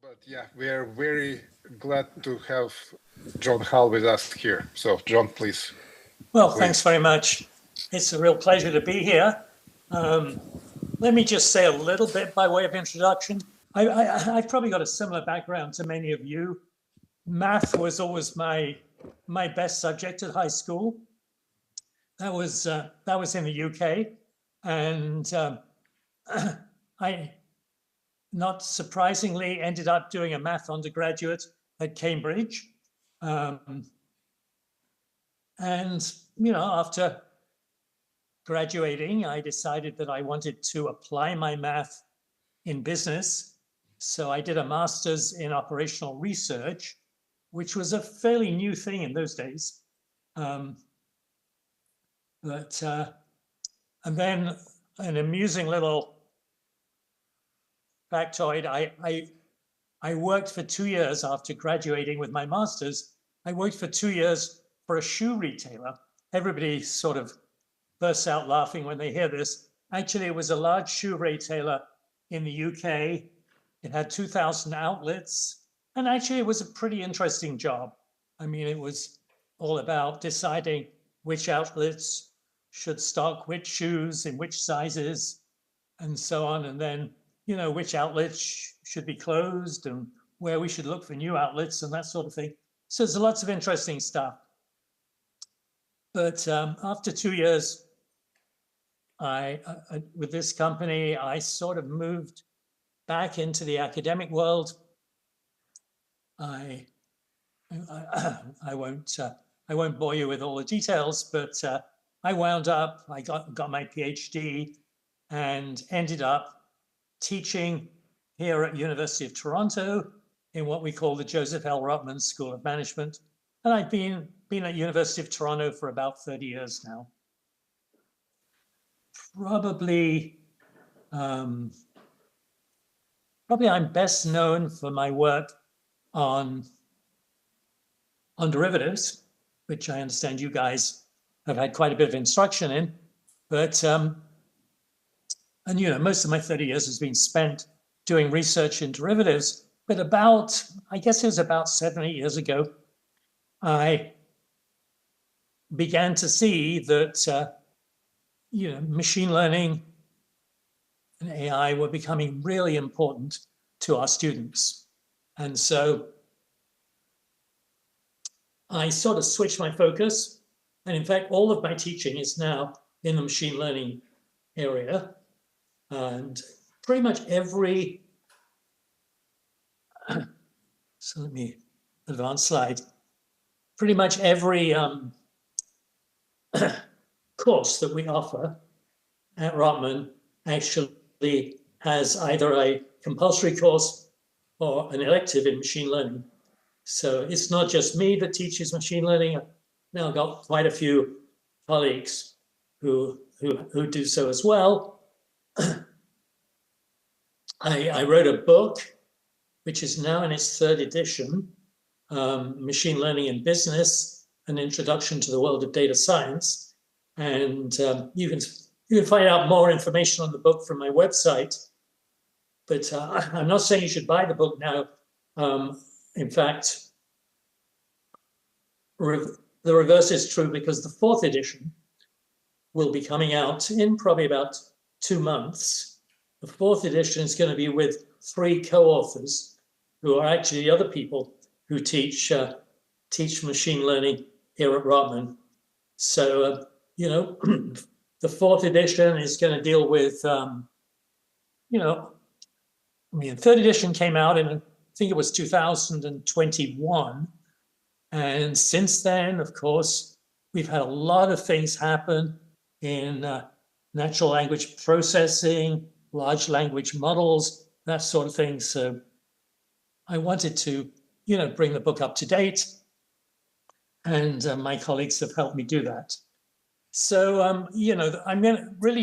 But yeah, we are very glad to have John Hall with us here. So, John, please. Well, thanks very much. It's a real pleasure to be here. Let me just say a little bit by way of introduction. I've probably got a similar background to many of you. Math was always my best subject at high school. That was in the UK, and I, not surprisingly, ended up doing a math undergraduate at Cambridge. And, after graduating, I decided that I wanted to apply my math in business. So I did a master's in operational research, which was a fairly new thing in those days. And then an amusing little factoid, I worked for 2 years after graduating with my master's. I worked for 2 years for a shoe retailer. Everybody sort of bursts out laughing when they hear this. Actually, it was a large shoe retailer in the UK. It had 2,000 outlets. And actually, it was a pretty interesting job. I mean, it was all about deciding which outlets should stock which shoes in which sizes and so on. And then, which outlets should be closed and where we should look for new outlets and that sort of thing. So there's lots of interesting stuff. But after 2 years, with this company, I sort of moved back into the academic world. I won't bore you with all the details, but I wound up, I got my PhD and ended up teaching here at University of Toronto in what we call the Joseph L. Rotman School of Management. And I've been at University of Toronto for about 30 years now. Probably I'm best known for my work on derivatives, which I understand you guys have had quite a bit of instruction in. But most of my 30 years has been spent doing research in derivatives. But I guess it was about 7 or 8 years ago, I began to see that machine learning and AI were becoming really important to our students. And so I sort of switched my focus. And in fact, all of my teaching is now in the machine learning area. And pretty much every, so let me advance slide. Pretty much every course that we offer at Rotman actually has either a compulsory course or an elective in machine learning. So it's not just me that teaches machine learning. I've now got quite a few colleagues who do so as well. I wrote a book, which is now in its 3rd edition, Machine Learning in Business, An Introduction to the World of Data Science. And you can find out more information on the book from my website. But I'm not saying you should buy the book now. In fact, the reverse is true, because the 4th edition will be coming out in probably about 2 months. The 4th edition is going to be with 3 co-authors who are actually the other people who teach machine learning here at Rotman. So, the 4th edition is going to deal with, the 3rd edition came out in, I think it was 2021. And since then, of course, we've had a lot of things happen in natural language processing, large language models, that sort of thing. So I wanted to, bring the book up to date. And my colleagues have helped me do that. So,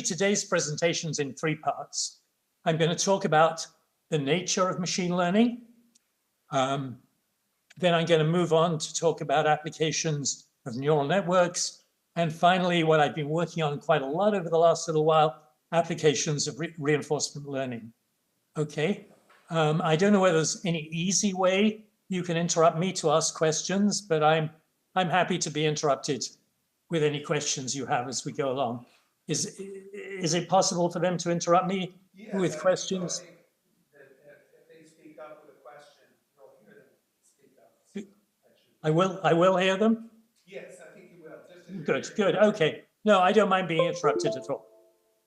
today's presentation's in 3 parts. I'm going to talk about the nature of machine learning. Then I'm going to move on to talk about applications of neural networks. And finally, what I've been working on quite a lot over the last little while, applications of reinforcement learning. Okay. I don't know whether there's any easy way you can interrupt me to ask questions, but I'm happy to be interrupted with any questions you have as we go along. Is it possible for them to interrupt me with questions? So I think that if they speak up with a question, you'll hear them speak up. I will hear them? Yes, I think you will. Just Good, good. Okay. No, I don't mind being interrupted at all.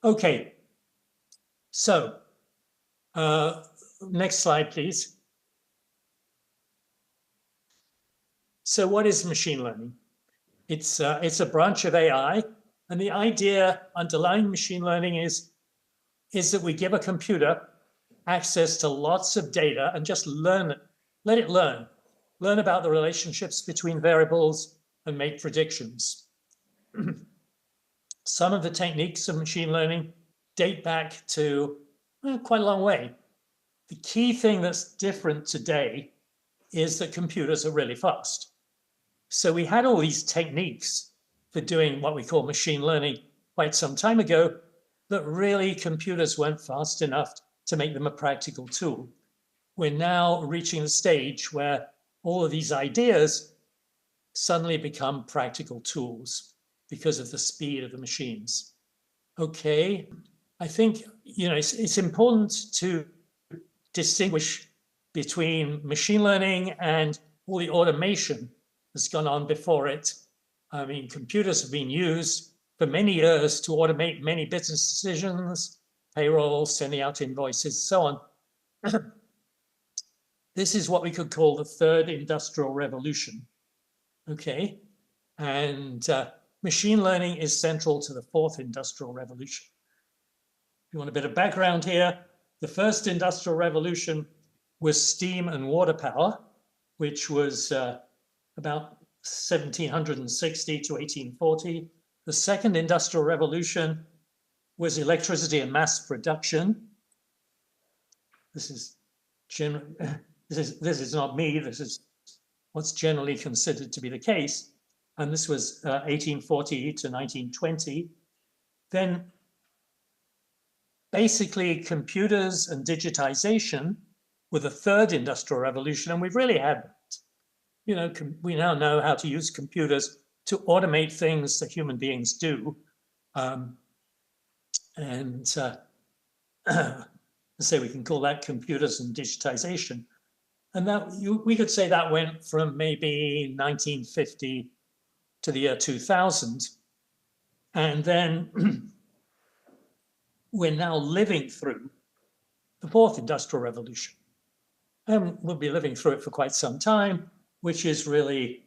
Okay. So, next slide, please. So what is machine learning? It's a branch of AI, and the idea underlying machine learning is that we give a computer access to lots of data and just learn it, let it learn about the relationships between variables and make predictions. Some of the techniques of machine learning date back to quite a long way. The key thing that's different today is that computers are really fast. So we had all these techniques for doing what we call machine learning quite some time ago, but really computers weren't fast enough to make them a practical tool. We're now reaching the stage where all of these ideas suddenly become practical tools because of the speed of the machines. Okay, I think it's important to distinguish between machine learning and all the automation that's gone on before it. I mean, computers have been used for many years to automate many business decisions, payroll, sending out invoices, so on. This is what we could call the third industrial revolution. Okay, and machine learning is central to the fourth industrial revolution. If you want a bit of background here, the first industrial revolution was steam and water power, which was about 1760 to 1840. The second industrial revolution was electricity and mass production. This is not me. This is what's generally considered to be the case. And this was 1840 to 1920. Then basically computers and digitization were the third industrial revolution, and we've really had that. We now know how to use computers to automate things that human beings do. Say we can call that computers and digitization. And that we could say that went from maybe 1950 to the year 2000. And then we're now living through the fourth industrial revolution. And we'll be living through it for quite some time, which is really,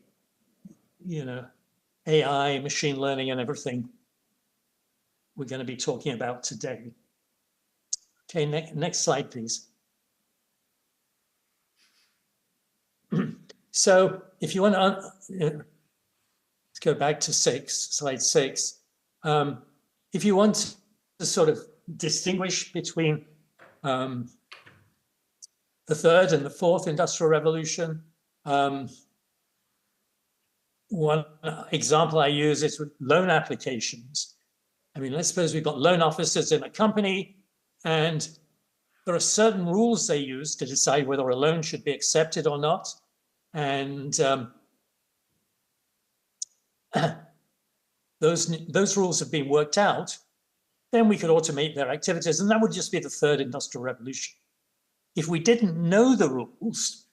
AI, machine learning, and everything we're going to be talking about today. Okay, next slide, please. So if you want to, let's go back to slide 6. If you want to sort of distinguish between the third and the fourth industrial revolution, one example I use is with loan applications. I mean, let's suppose we've got loan officers in a company, and there are certain rules they use to decide whether a loan should be accepted or not. And those rules have been worked out. Then we could automate their activities, and that would just be the third industrial revolution. If we didn't know the rules,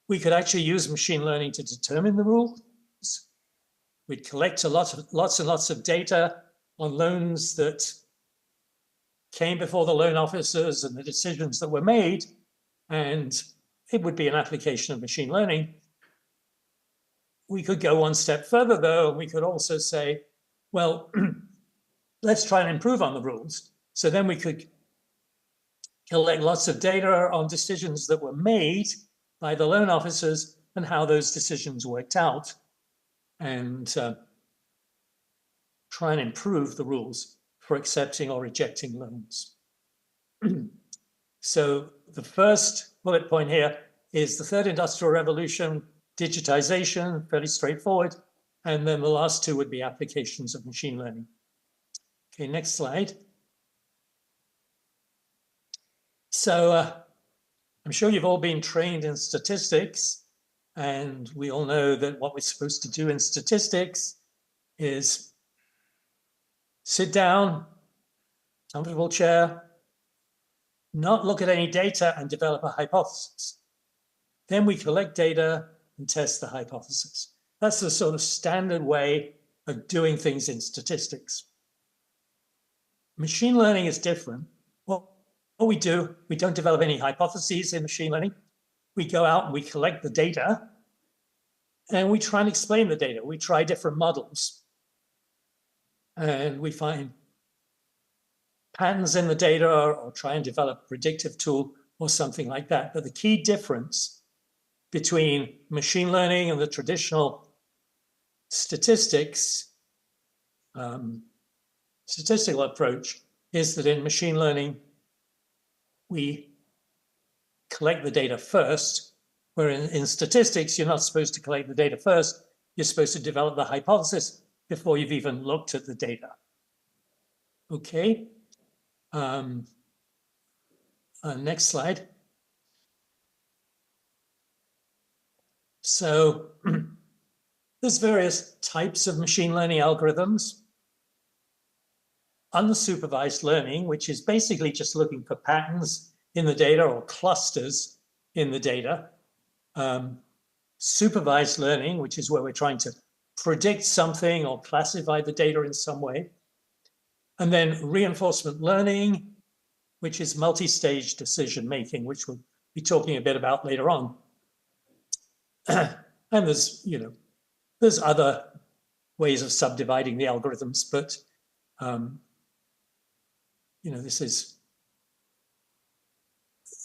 we could actually use machine learning to determine the rules. We'd collect lots and lots of data on loans that came before the loan officers and the decisions that were made, and it would be an application of machine learning. We could go one step further, though, and we could also say, well, let's try and improve on the rules. So then we could collect lots of data on decisions that were made by the loan officers and how those decisions worked out, and try and improve the rules for accepting or rejecting loans. So the first bullet point here is the third industrial revolution, digitization, fairly straightforward. And then the last two would be applications of machine learning. Okay, next slide. So I'm sure you've all been trained in statistics, and we all know that what we're supposed to do in statistics is sit down, comfortable chair, not look at any data and develop a hypothesis. Then we collect data and test the hypothesis. That's the sort of standard way of doing things in statistics. Machine learning is different. What we do, we don't develop any hypotheses in machine learning. We go out and we collect the data and we try and explain the data. We try different models and we find patterns in the data or try and develop a predictive tool or something like that. But the key difference between machine learning and the traditional statistical approach is that in machine learning, we collect the data first, where in statistics, you're not supposed to collect the data first. You're supposed to develop the hypothesis before you've even looked at the data. Okay. Next slide. So there's various types of machine learning algorithms. Unsupervised learning, which is basically just looking for patterns in the data or clusters in the data. Supervised learning, which is where we're trying to predict something or classify the data in some way. And then reinforcement learning, which is multi-stage decision making, which we'll be talking a bit about later on. And there's other ways of subdividing the algorithms, but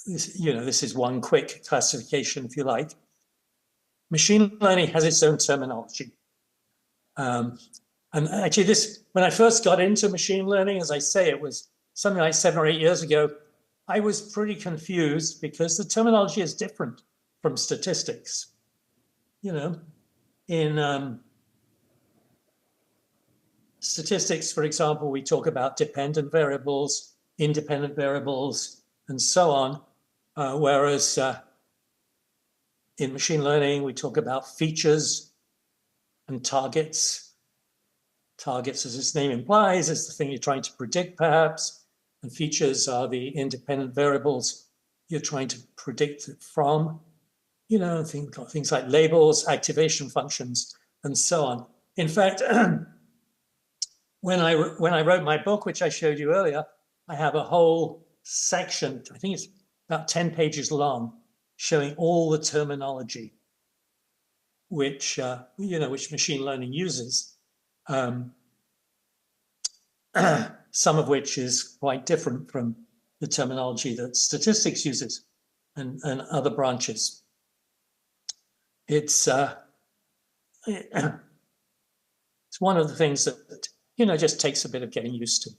this is one quick classification, if you like. Machine learning has its own terminology. And actually when I first got into machine learning, as I say, it was something like 7 or 8 years ago, I was pretty confused because the terminology is different from statistics. In statistics, for example, we talk about dependent variables, independent variables, and so on. Whereas in machine learning, we talk about features and targets. Targets, as its name implies, is the thing you're trying to predict, perhaps. And features are the independent variables you're trying to predict it from. Things like labels, activation functions, and so on. In fact, when I wrote my book, which I showed you earlier, I have a whole section, I think it's about 10 pages long, showing all the terminology which machine learning uses. Some of which is quite different from the terminology that statistics uses and other branches. It's one of the things that just takes a bit of getting used to.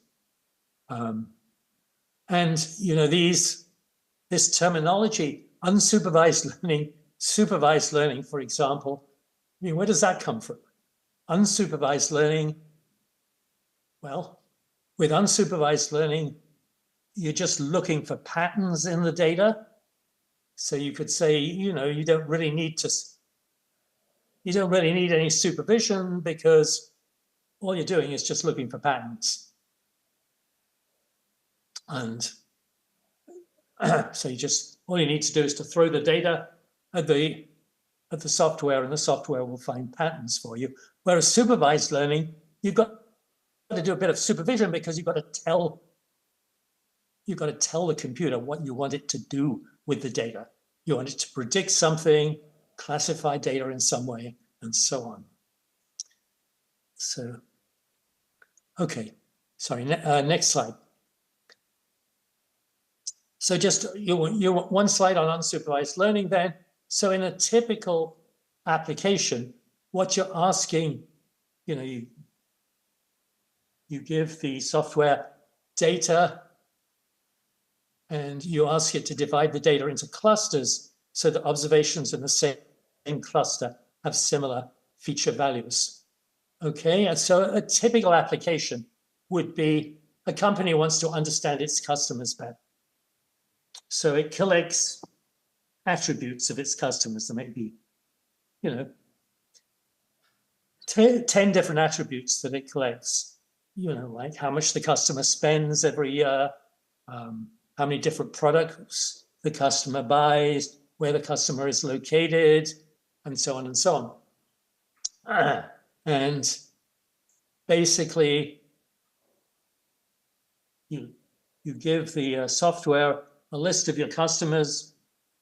This terminology, unsupervised learning, supervised learning, for example, where does that come from? Unsupervised learning, well, with unsupervised learning, you're just looking for patterns in the data. So you could say, you don't really need any supervision because all you're doing is just looking for patterns. And so all you need to do is to throw the data at the software, and the software will find patterns for you. Whereas supervised learning, you've got to do a bit of supervision because you've got to tell the computer what you want it to do with the data. You want it to predict something, classify data in some way, and so on. So, okay, sorry, next slide. So just you want one slide on unsupervised learning then. So in a typical application, what you're asking, you give the software data and you ask it to divide the data into clusters so that observations in the same cluster have similar feature values. Okay, and so a typical application would be a company wants to understand its customers better. So it collects attributes of its customers. There may be, 10 different attributes that it collects, like how much the customer spends every year, how many different products the customer buys, where the customer is located, and so on and so on. And basically, you give the software a list of your customers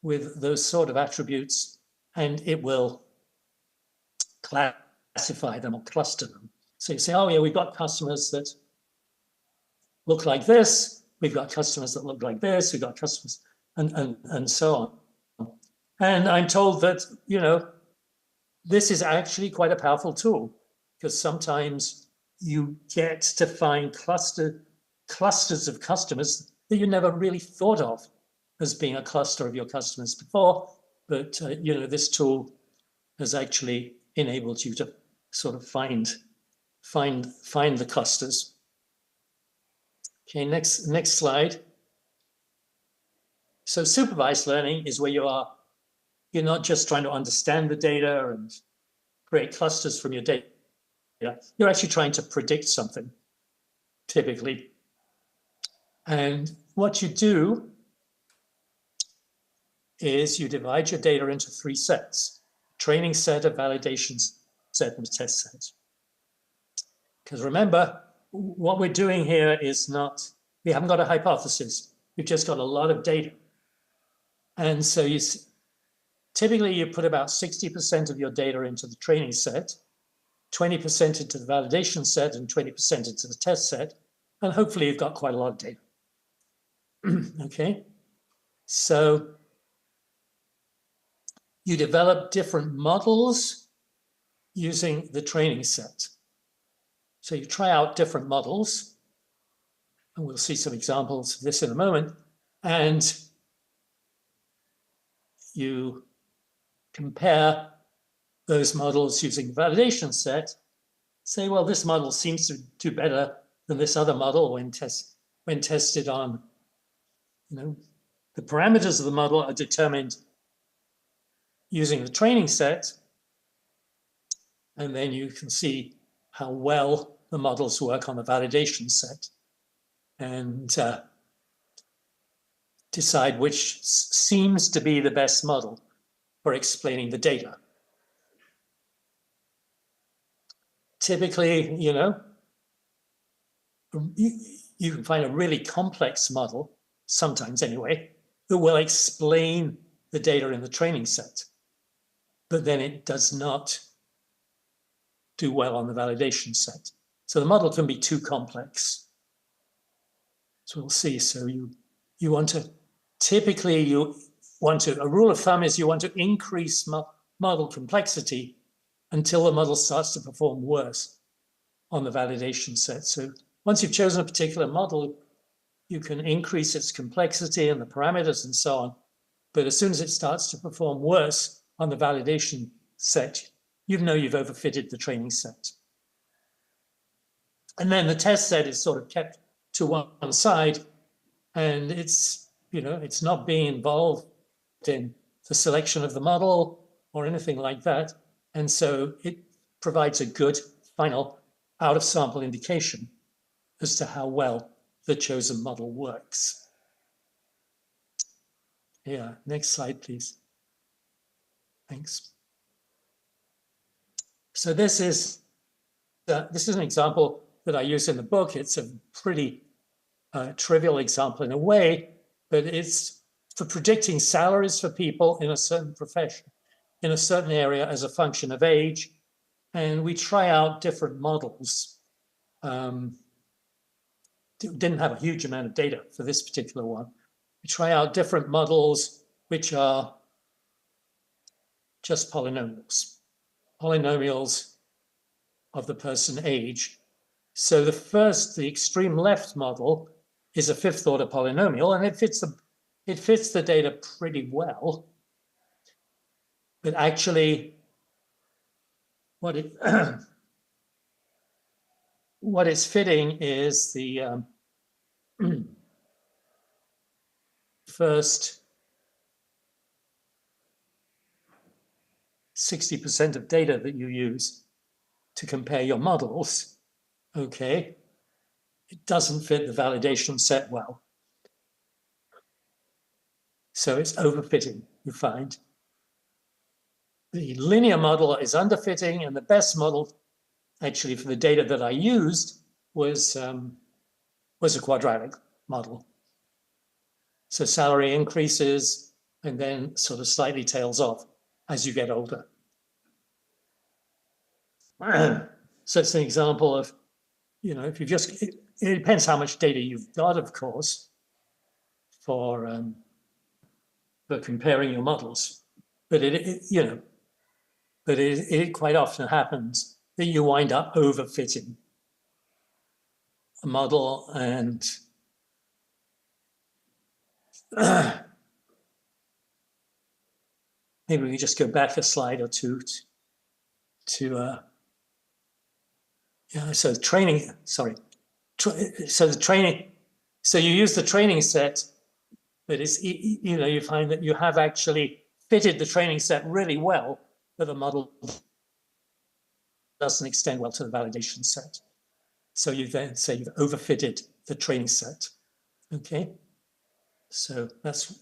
with those sort of attributes, and it will classify them or cluster them. So you say, oh yeah, we've got customers that look like this, we've got customers that look like this, we've got customers, and so on. And I'm told that, this is actually quite a powerful tool, because sometimes you get to find clusters of customers that you never really thought of as being a cluster of your customers before. But, this tool has actually enabled you to sort of find the clusters. Okay, next slide. So supervised learning is where you're not just trying to understand the data and create clusters from your data. You're actually trying to predict something, typically. And what you do is you divide your data into 3 sets: training set, a validation set, and a test set. Because remember, what we're doing here is we haven't got a hypothesis. We've just got a lot of data. And so typically you put about 60% of your data into the training set, 20% into the validation set, and 20% into the test set. And hopefully you've got quite a lot of data. Okay, so you develop different models using the training set. So you try out different models, and we'll see some examples of this in a moment, and you compare those models using the validation set, say, well, this model seems to do better than this other model when tested on, the parameters of the model are determined using the training set, and then you can see how well the models work on the validation set, and decide which seems to be the best model for explaining the data. Typically, you can find a really complex model, sometimes anyway, that will explain the data in the training set, but then it does not do well on the validation set. So the model can be too complex. So we'll see. So you want to, typically a rule of thumb is you want to increase model complexity until the model starts to perform worse on the validation set. So once you've chosen a particular model, you can increase its complexity and the parameters and so on. But as soon as it starts to perform worse on the validation set, you've overfitted the training set. And then the test set is sort of kept to one side, and it's not being involved in the selection of the model or anything like that. And so it provides a good final out of sample indication as to how well the chosen model works. Yeah, next slide, please. Thanks. So this is an example that I use in the book. It's a pretty trivial example in a way, but it's for predicting salaries for people in a certain profession, in a certain area as a function of age. And we try out different models. Didn't have a huge amount of data for this particular one. We try out different models which are just polynomials of the person age. So the extreme left model is a 5th order polynomial, and it fits the data pretty well. But actually, what it's fitting is the first 60% of data that you use to compare your models, okay, it doesn't fit the validation set well. So it's overfitting, you find. The linear model is underfitting, and the best model, actually, for the data that I used was a quadratic model. So salary increases and then sort of slightly tails off as you get older. So it's an example of, you know, if you just, it depends how much data you've got, of course, for comparing your models. But it quite often happens that you wind up overfitting a model, and maybe we just go back a slide or two to so training, sorry. So the training, so you use the training set, but it's, you know, you find that you have actually fitted the training set really well, but the model doesn't extend well to the validation set. So you then say you've overfitted the training set, okay? So that's an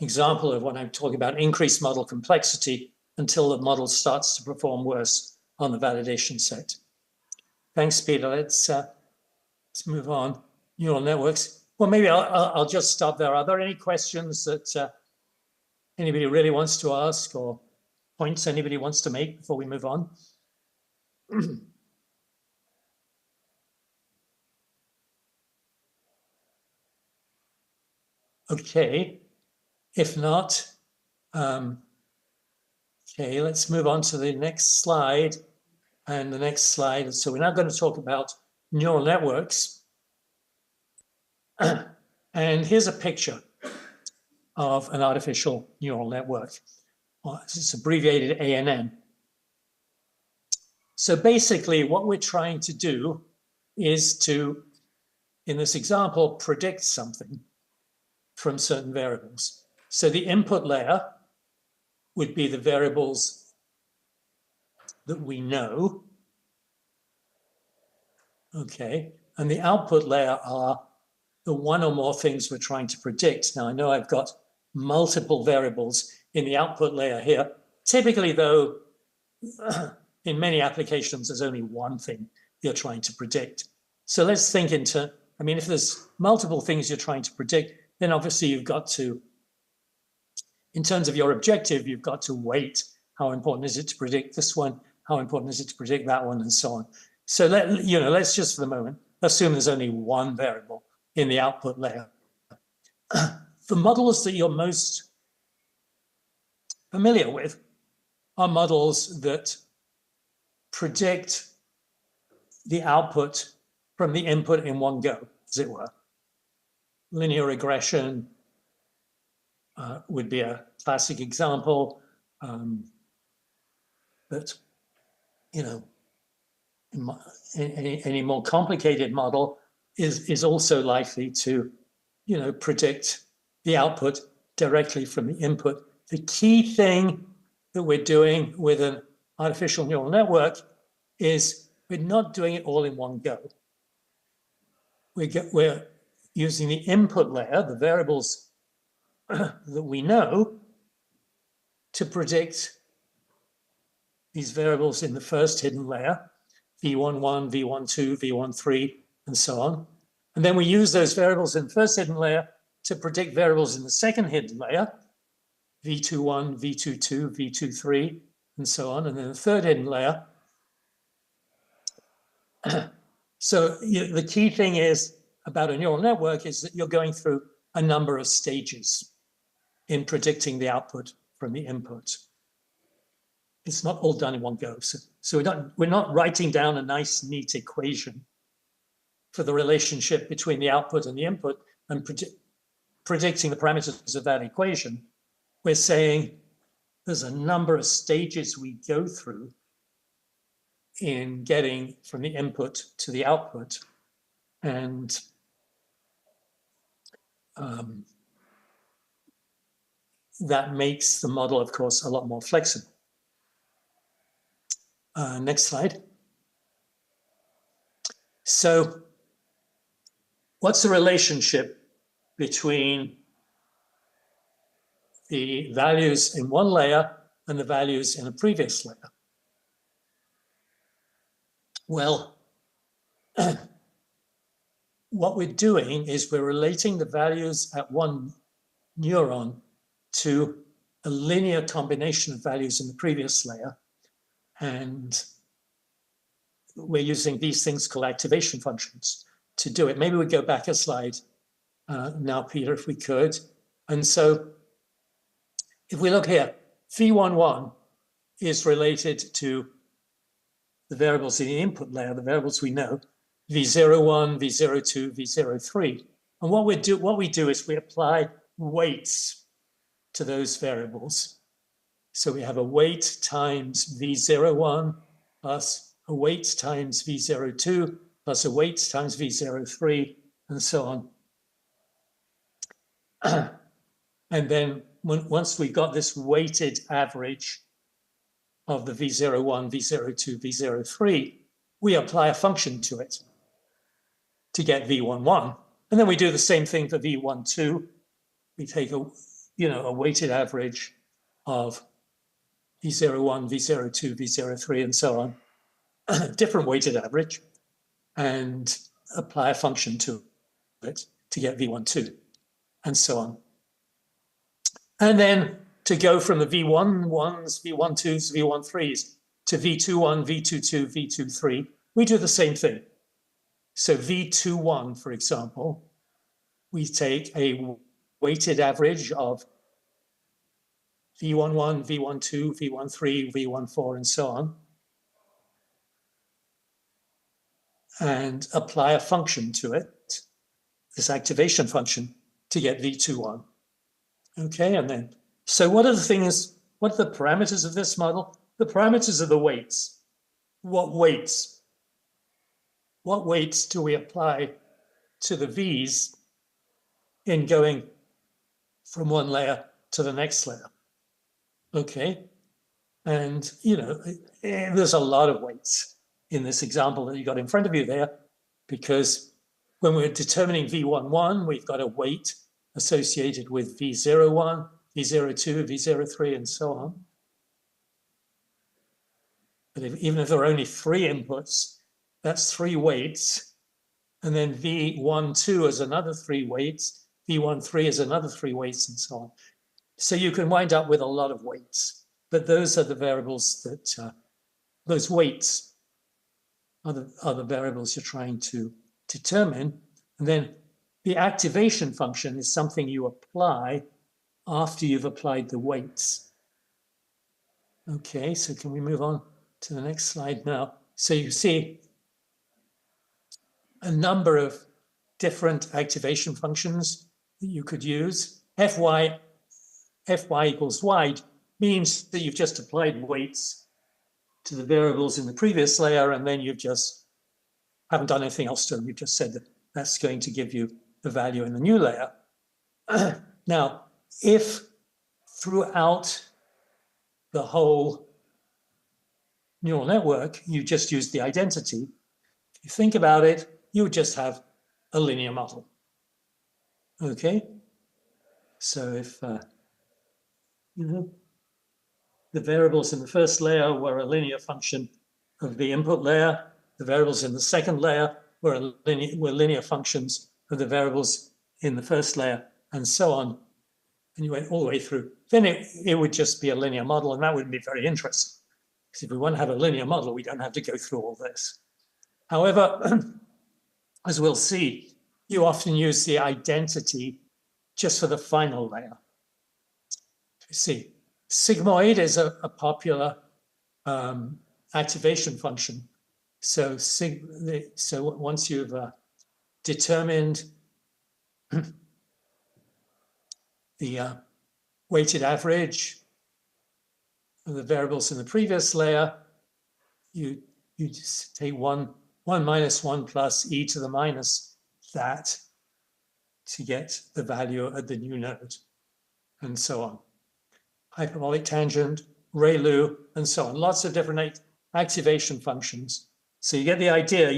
example of what I'm talking about, increased model complexity until the model starts to perform worse on the validation set. Thanks, Peter. Let's move on. Neural networks. Well, maybe I'll just stop there. Are there any questions that anybody really wants to ask, or points anybody wants to make before we move on? Okay. If not, okay, let's move on to the next slide. And the next slide, so we're now going to talk about neural networks. And here's a picture of an artificial neural network. Well, it's abbreviated ANN. So basically what we're trying to do is to, in this example, predict something from certain variables. So the input layer would be the variables that we know, okay, and the output layer are the one or more things we're trying to predict. Now, I know I've got multiple variables in the output layer here. Typically, though, in many applications, there's only one thing you're trying to predict. So let's think into, I mean, if there's multiple things you're trying to predict, then obviously you've got to, in terms of your objective, you've got to weight how important is it to predict this one, how important is it to predict that one, and so on. So let's just for the moment assume there's only one variable in the output layer. The models that you're most familiar with are models that predict the output from the input in one go, as it were. Linear regression would be a classic example. But, you know, any more complicated model is also likely to, you know, predict the output directly from the input. The key thing that we're doing with an artificial neural network is we're not doing it all in one go. We're using the input layer, the variables that we know, to predict these variables in the first hidden layer, v11, v12, v13, and so on. And then we use those variables in the first hidden layer to predict variables in the second hidden layer, v21, v22, v23, and so on. And then the third hidden layer. So the key thing is about a neural network is that you're going through a number of stages in predicting the output from the input. It's not all done in one go. So we're not writing down a nice, neat equation for the relationship between the output and the input and predicting the parameters of that equation. We're saying there's a number of stages we go through in getting from the input to the output. And that makes the model, of course, a lot more flexible. Next slide. So what's the relationship between the values in one layer and the values in a previous layer? Well, what we're doing is we're relating the values at one neuron to a linear combination of values in the previous layer. And we're using these things called activation functions to do it. Maybe we go back a slide now, Peter, if we could. And so if we look here, V11 is related to the variables in the input layer, the variables we know, V01, V02, V03. And what we do is we apply weights to those variables. So we have a weight times V01 plus a weight times V02 plus a weight times V03 and so on. And then once we got this weighted average of the V01, V02, V03, we apply a function to it to get V11. And then we do the same thing for V12. We take a weighted average of V01, V02, V03, and so on, different weighted average, and apply a function to it to get V12, and so on. And then to go from the V11s, V12s, V13s to V21, V22, V23, we do the same thing. So V21, for example, we take a weighted average of V11, V12, V13, V14, and so on, and apply a function to it, this activation function, to get V21. Okay, and then, so what are the parameters of this model? The parameters are the weights. What weights? What weights do we apply to the V's in going from one layer to the next layer? Okay, and there's a lot of weights in this example that you got in front of you there, because when we're determining V11, we've got a weight associated with V01, V02, V03, and so on. But even if there are only 3 inputs, that's 3 weights. And then V12 is another 3 weights, V13 is another 3 weights, and so on. So you can wind up with a lot of weights. But those are the variables that, those weights are the variables you're trying to determine. And then the activation function is something you apply after you've applied the weights. Okay, so can we move on to the next slide now? So you see a number of different activation functions that you could use. Fy equals y means that you've just applied weights to the variables in the previous layer, and then you've just haven't done anything else to them. You've just said that that's going to give you the value in the new layer. Now, if throughout the whole neural network, you just use the identity, if you think about it, you would just have a linear model. Okay? So if the variables in the first layer were a linear function of the input layer, the variables in the second layer were linear functions of the variables in the first layer, and so on. And you went all the way through. Then it would just be a linear model, and that wouldn't be very interesting. Because if we want to have a linear model, we don't have to go through all this. However, as we'll see, you often use the identity just for the final layer. You see, sigmoid is a popular activation function. So once you've determined the weighted average of the variables in the previous layer, you just take 1 minus 1 plus e to the minus that to get the value at the new node, and so on. Hyperbolic tangent, ReLU, and so on. Lots of different activation functions. So you get the idea.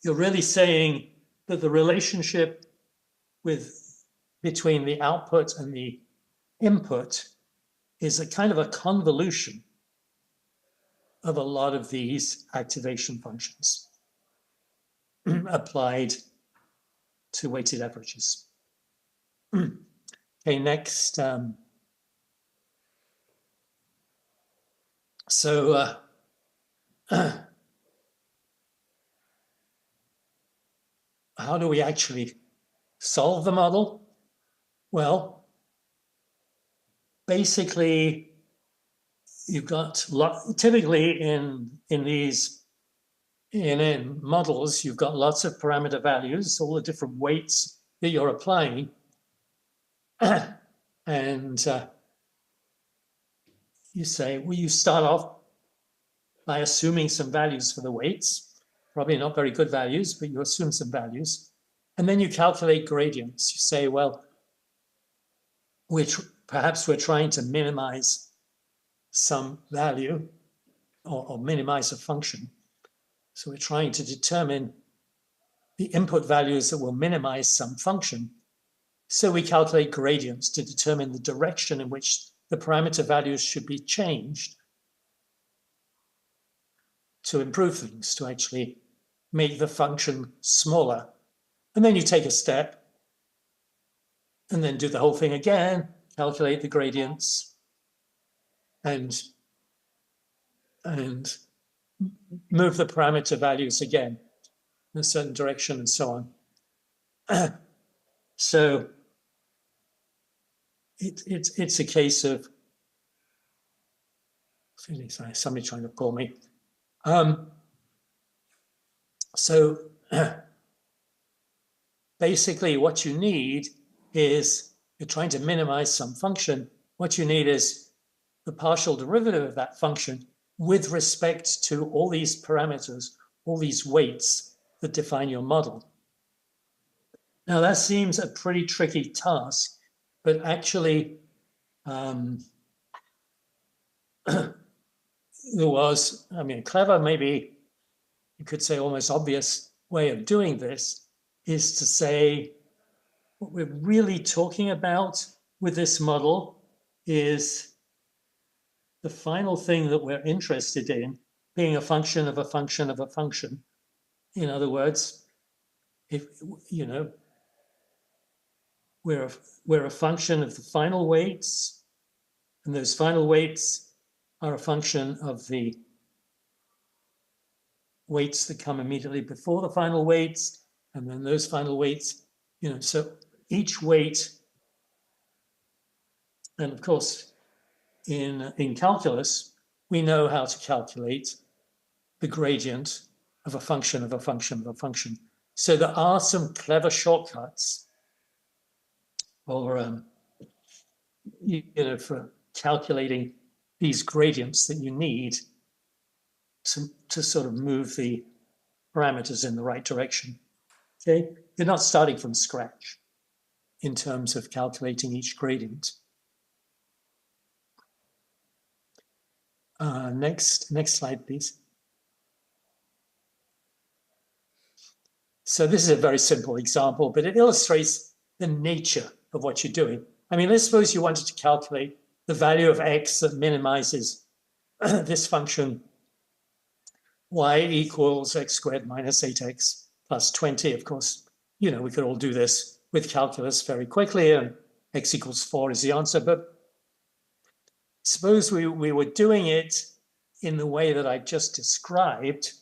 You're really saying that the relationship between the output and the input is a kind of a convolution of a lot of these activation functions applied to weighted averages. Okay, next. How do we actually solve the model? Well, basically, you've got typically in models, you've got lots of parameter values, all the different weights that you're applying, and you say, well, you start off by assuming some values for the weights, probably not very good values, but you assume some values, and then you calculate gradients. You say, well, perhaps we're trying to minimize some value or minimize a function. So we're trying to determine the input values that will minimize some function. So we calculate gradients to determine the direction in which the parameter values should be changed to improve things, to actually make the function smaller. And then you take a step and then do the whole thing again, calculate the gradients and move the parameter values again in a certain direction and so on. So it's a case of, sorry, somebody trying to call me. So basically what you need is, you're trying to minimize some function. What you need is the partial derivative of that function with respect to all these parameters, all these weights that define your model. Now that seems a pretty tricky task, but actually there was, clever, maybe you could say almost obvious way of doing this is to say, what we're really talking about with this model is the final thing that we're interested in being a function of a function of a function. In other words, if we're a function of the final weights, and those final weights are a function of the weights that come immediately before the final weights, and then those final weights, so each weight, and of course, in calculus, we know how to calculate the gradient of a function of a function of a function. So there are some clever shortcuts for calculating these gradients that you need to sort of move the parameters in the right direction. Okay, you're not starting from scratch in terms of calculating each gradient. Next slide, please. So this is a very simple example, but it illustrates the nature of what you're doing. Let's suppose you wanted to calculate the value of x that minimizes this function y equals x squared minus 8x plus 20. Of course, we could all do this with calculus very quickly, and x equals 4 is the answer. But suppose we were doing it in the way that I just described,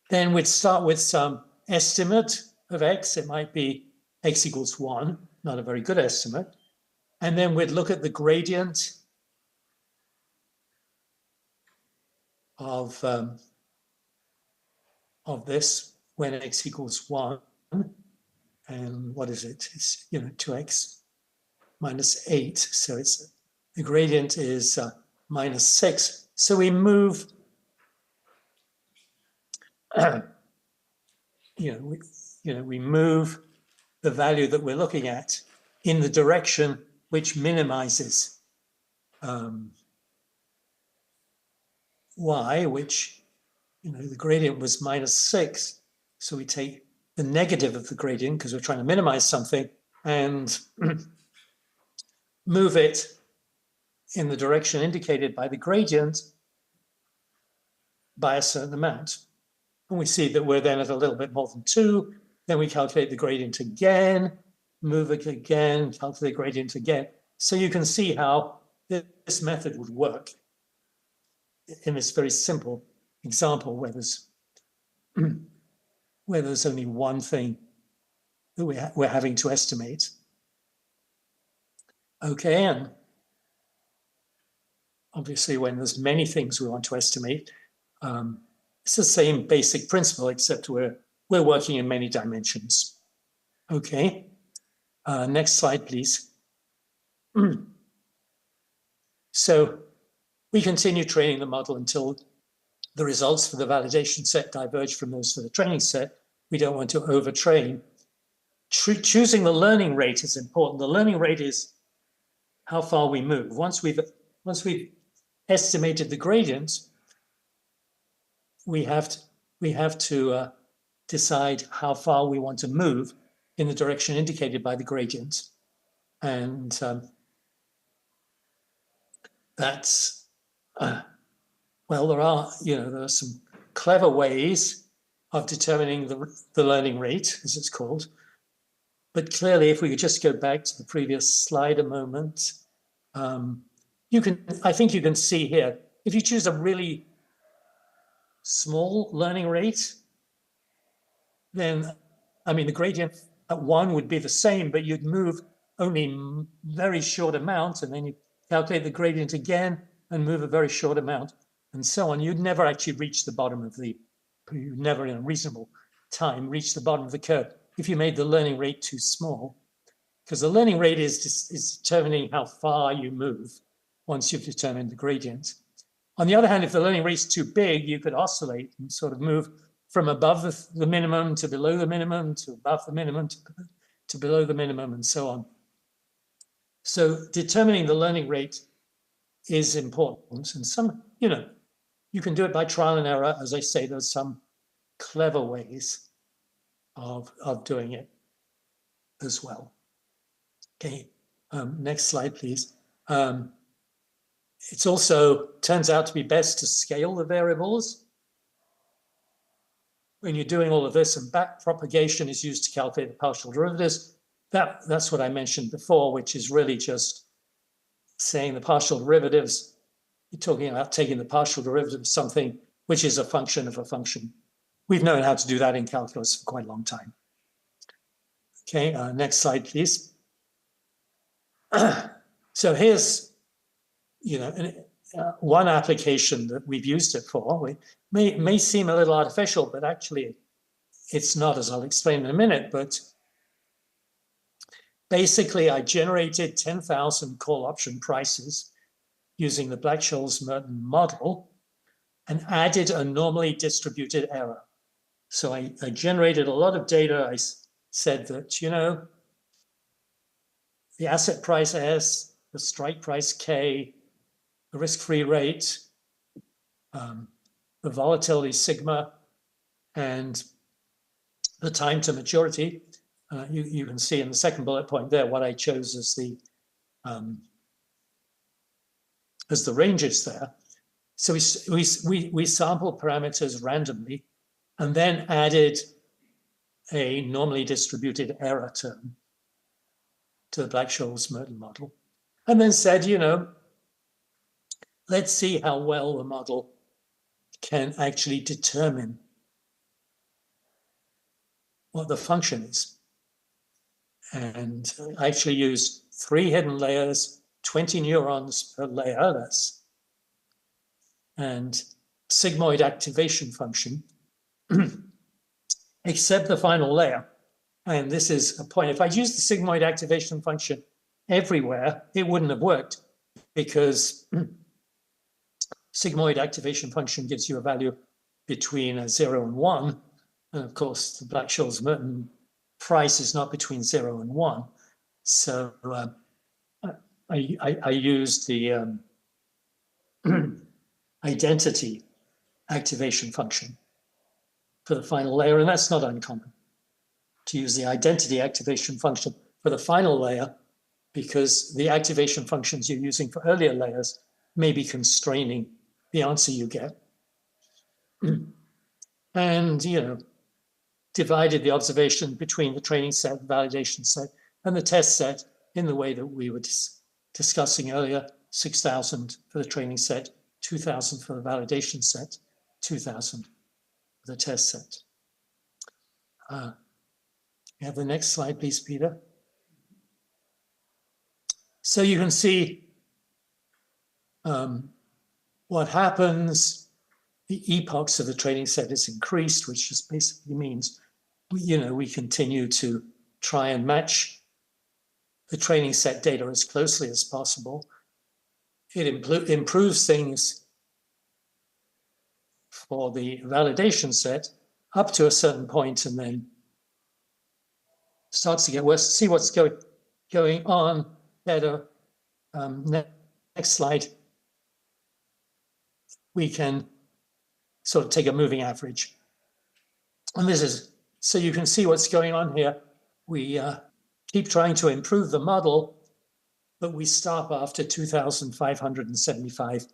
then we'd start with some estimate of x. It might be x equals 1, not a very good estimate. And then we'd look at the gradient of this when x equals 1. And what is it? It's 2x minus 8. So the gradient is minus 6. So we move, we move the value that we're looking at in the direction which minimizes y, which, the gradient was -6. So we take the negative of the gradient because we're trying to minimize something and move it in the direction indicated by the gradient by a certain amount. And we see that we're then at a little bit more than 2. Then we calculate the gradient again, move it again, calculate the gradient again. So you can see how this method would work in this very simple example where there's only one thing that we're having to estimate. Okay, and obviously when there's many things we want to estimate, it's the same basic principle, except we're working in many dimensions. Okay, next slide, please. So we continue training the model until the results for the validation set diverge from those for the training set. We don't want to overtrain. Choosing the learning rate is important. The learning rate is how far we move. Once we've estimated the gradient, we have to decide how far we want to move in the direction indicated by the gradient. And that's, well, there are some clever ways of determining the learning rate, as it's called. But clearly, if we could just go back to the previous slide a moment, I think you can see here, if you choose a really small learning rate, then, the gradient at 1 would be the same, but you'd move only very short amount, and then you calculate the gradient again and move a very short amount, and so on. You'd never actually reach the bottom of you'd never in a reasonable time reach the bottom of the curve if you made the learning rate too small, because the learning rate is determining how far you move once you've determined the gradient. On the other hand, if the learning rate is too big, you could oscillate and sort of move from above the minimum to below the minimum to above the minimum to below the minimum and so on. So determining the learning rate is important. And some, you can do it by trial and error. As I say, there's some clever ways of doing it as well. Okay, next slide, please. It's also turns out to be best to scale the variables. When you're doing all of this, and back propagation is used to calculate the partial derivatives, that's what I mentioned before, which is really just saying the partial derivatives. You're talking about taking the partial derivative of something which is a function of a function. We've known how to do that in calculus for quite a long time. Okay, next slide, please. So here's, one application that we've used it for. It may seem a little artificial, but actually it's not, as I'll explain in a minute. But basically, I generated 10,000 call option prices using the Black-Scholes Merton model and added a normally distributed error. So I generated a lot of data. I said that, the asset price S, the strike price K, the risk-free rate, the volatility sigma, and the time to maturity. You can see in the second bullet point there what I chose as the ranges there. So we sampled parameters randomly and then added a normally distributed error term to the Black-Scholes Merton model, and then said, let's see how well the model can actually determine what the function is. And I actually used 3 hidden layers, 20 neurons per layer, and sigmoid activation function, except the final layer. And this is a point. If I used the sigmoid activation function everywhere, it wouldn't have worked, because sigmoid activation function gives you a value between 0 and 1. And of course, the Black-Scholes Merton price is not between 0 and 1. So I used the identity activation function for the final layer, and that's not uncommon to use the identity activation function for the final layer, because the activation functions you're using for earlier layers may be constraining the answer you get. And, divided the observation between the training set, validation set, and the test set in the way that we were discussing earlier, 6,000 for the training set, 2,000 for the validation set, 2,000 for the test set. You have the next slide, please, Peter. So you can see what happens. The epochs of the training set is increased, which just basically means we continue to try and match the training set data as closely as possible. It improves things for the validation set up to a certain point, and then starts to get worse. See what's going on better. Next slide. We can sort of take a moving average. And this is, so you can see what's going on here. We keep trying to improve the model, but we stop after 2,575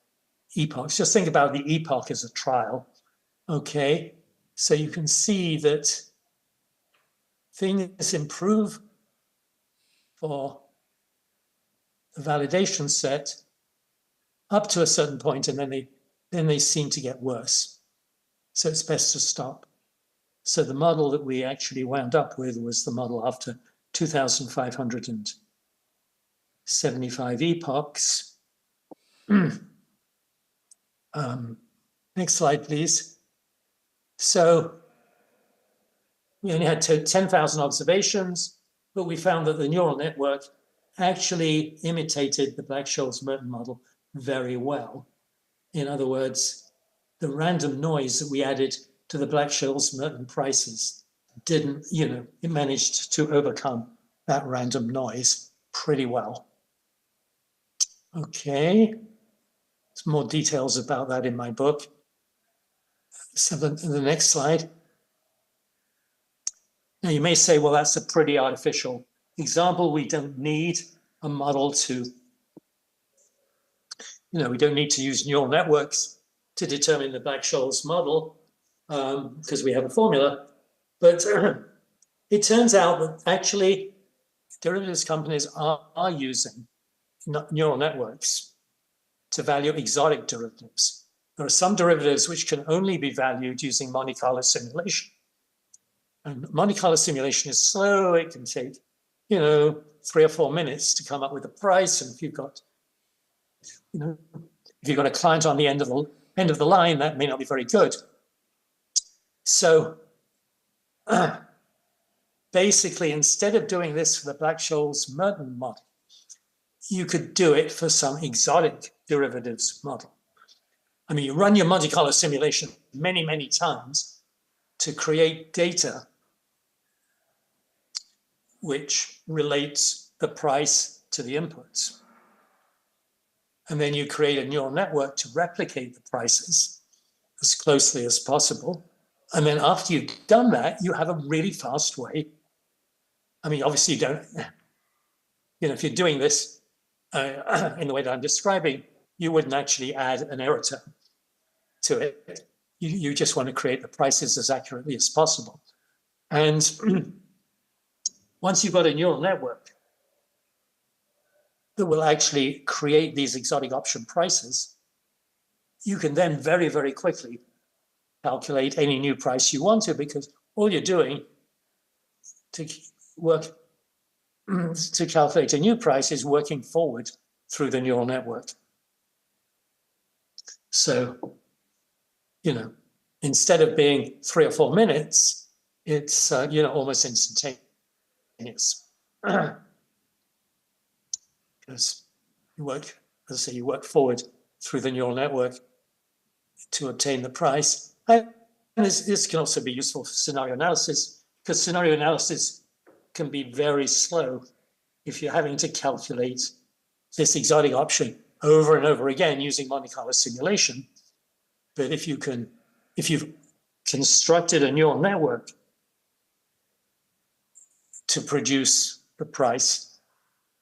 epochs. Just think about the epoch as a trial. Okay, so you can see that things improve for the validation set up to a certain point, and then they seem to get worse. So it's best to stop. So the model that we actually wound up with was the model after 2,575 epochs. Next slide, please. So we only had 10,000 observations, but we found that the neural network actually imitated the Black-Scholes-Merton model very well. In other words, the random noise that we added to the Black-Scholes-Merton prices didn't, it managed to overcome that random noise pretty well. Okay, there's more details about that in my book. So the next slide. Now you may say, well, that's a pretty artificial example. We don't need a model to, we don't need to use neural networks to determine the Black-Scholes model because we have a formula. But it turns out that actually derivatives companies are using neural networks to value exotic derivatives. There are some derivatives which can only be valued using Monte Carlo simulation. And Monte Carlo simulation is slow. It can take, 3 or 4 minutes to come up with a price. And if you've got, if you've got a client on the end of the line, that may not be very good. So basically, instead of doing this for the Black-Scholes-Merton model, you could do it for some exotic derivatives model. I mean, you run your Monte Carlo simulation many, many times to create data which relates the price to the inputs. And then you create a neural network to replicate the prices as closely as possible. And then after you've done that, you have a really fast way. I mean, obviously you don't, if you're doing this in the way that I'm describing, you wouldn't actually add an error term to it. You just want to create the prices as accurately as possible. And once you've got a neural network that will actually create these exotic option prices, you can then very, very quickly calculate any new price you want to, because all you're doing to calculate a new price is working forward through the neural network. So, instead of being 3 or 4 minutes, it's, almost instantaneous. Because you work, as I say, you work forward through the neural network to obtain the price. And this can also be useful for scenario analysis, because scenario analysis can be very slow if you're having to calculate this exotic option over and over again using Monte Carlo simulation. But if you can if you've constructed a neural network to produce the price,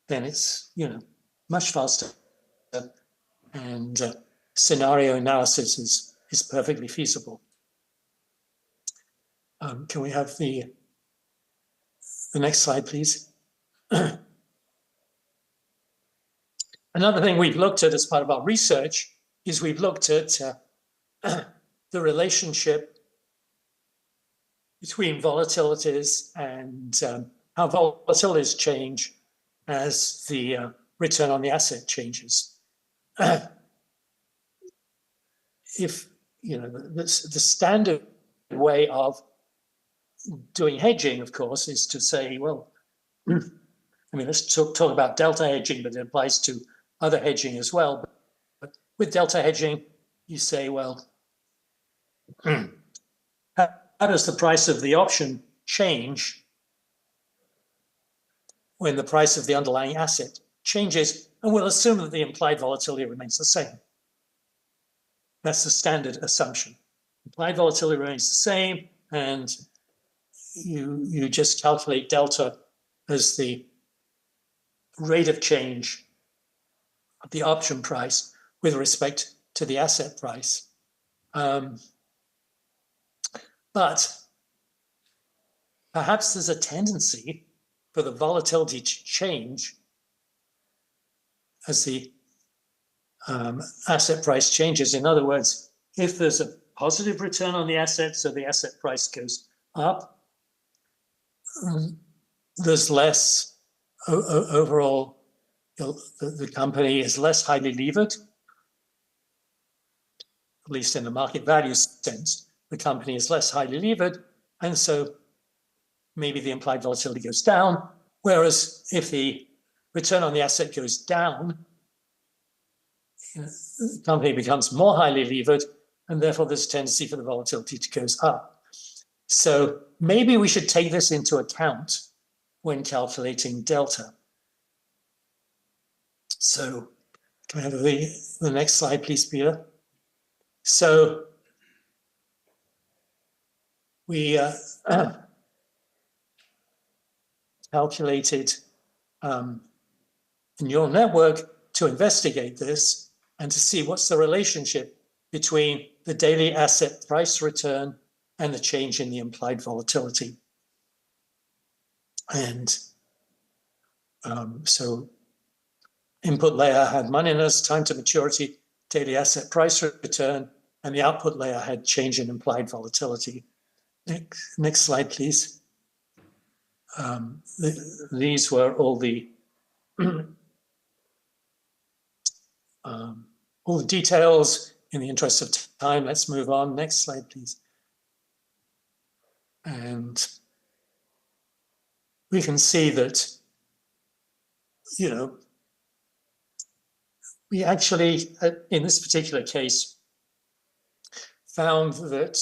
then it's, you know, much faster. And scenario analysis is perfectly feasible. Can we have the next slide, please? Another thing we've looked at as part of our research is we've looked at the relationship between volatilities and how volatilities change as the return on the asset changes. If, you know, the standard way of doing hedging, of course, is to say, well, I mean, let's talk about delta hedging, but it applies to other hedging as well. But with delta hedging, you say, well, how does the price of the option change when the price of the underlying asset changes? And we'll assume that the implied volatility remains the same. That's the standard assumption. Implied volatility remains the same, and you just calculate delta as the rate of change of the option price with respect to the asset price. But perhaps there's a tendency for the volatility to change as the asset price changes. In other words, if there's a positive return on the asset, so the asset price goes up, there's less overall, the company is less highly levered, at least in the market value sense. The company is less highly levered, and so maybe the implied volatility goes down. Whereas if the return on the asset goes down, the company becomes more highly levered, and therefore there's a tendency for the volatility to go up. So maybe we should take this into account when calculating delta. So can we have the next slide, please, Peter? So we calculated a neural network to investigate this and to see what's the relationship between the daily asset price return and the change in the implied volatility. And so input layer had moneyness, time to maturity, daily asset price return, and the output layer had change in implied volatility. Next slide, please. These were all the details. In the interest of time, let's move on. Next slide, please. And we can see that, you know, we actually, in this particular case, found that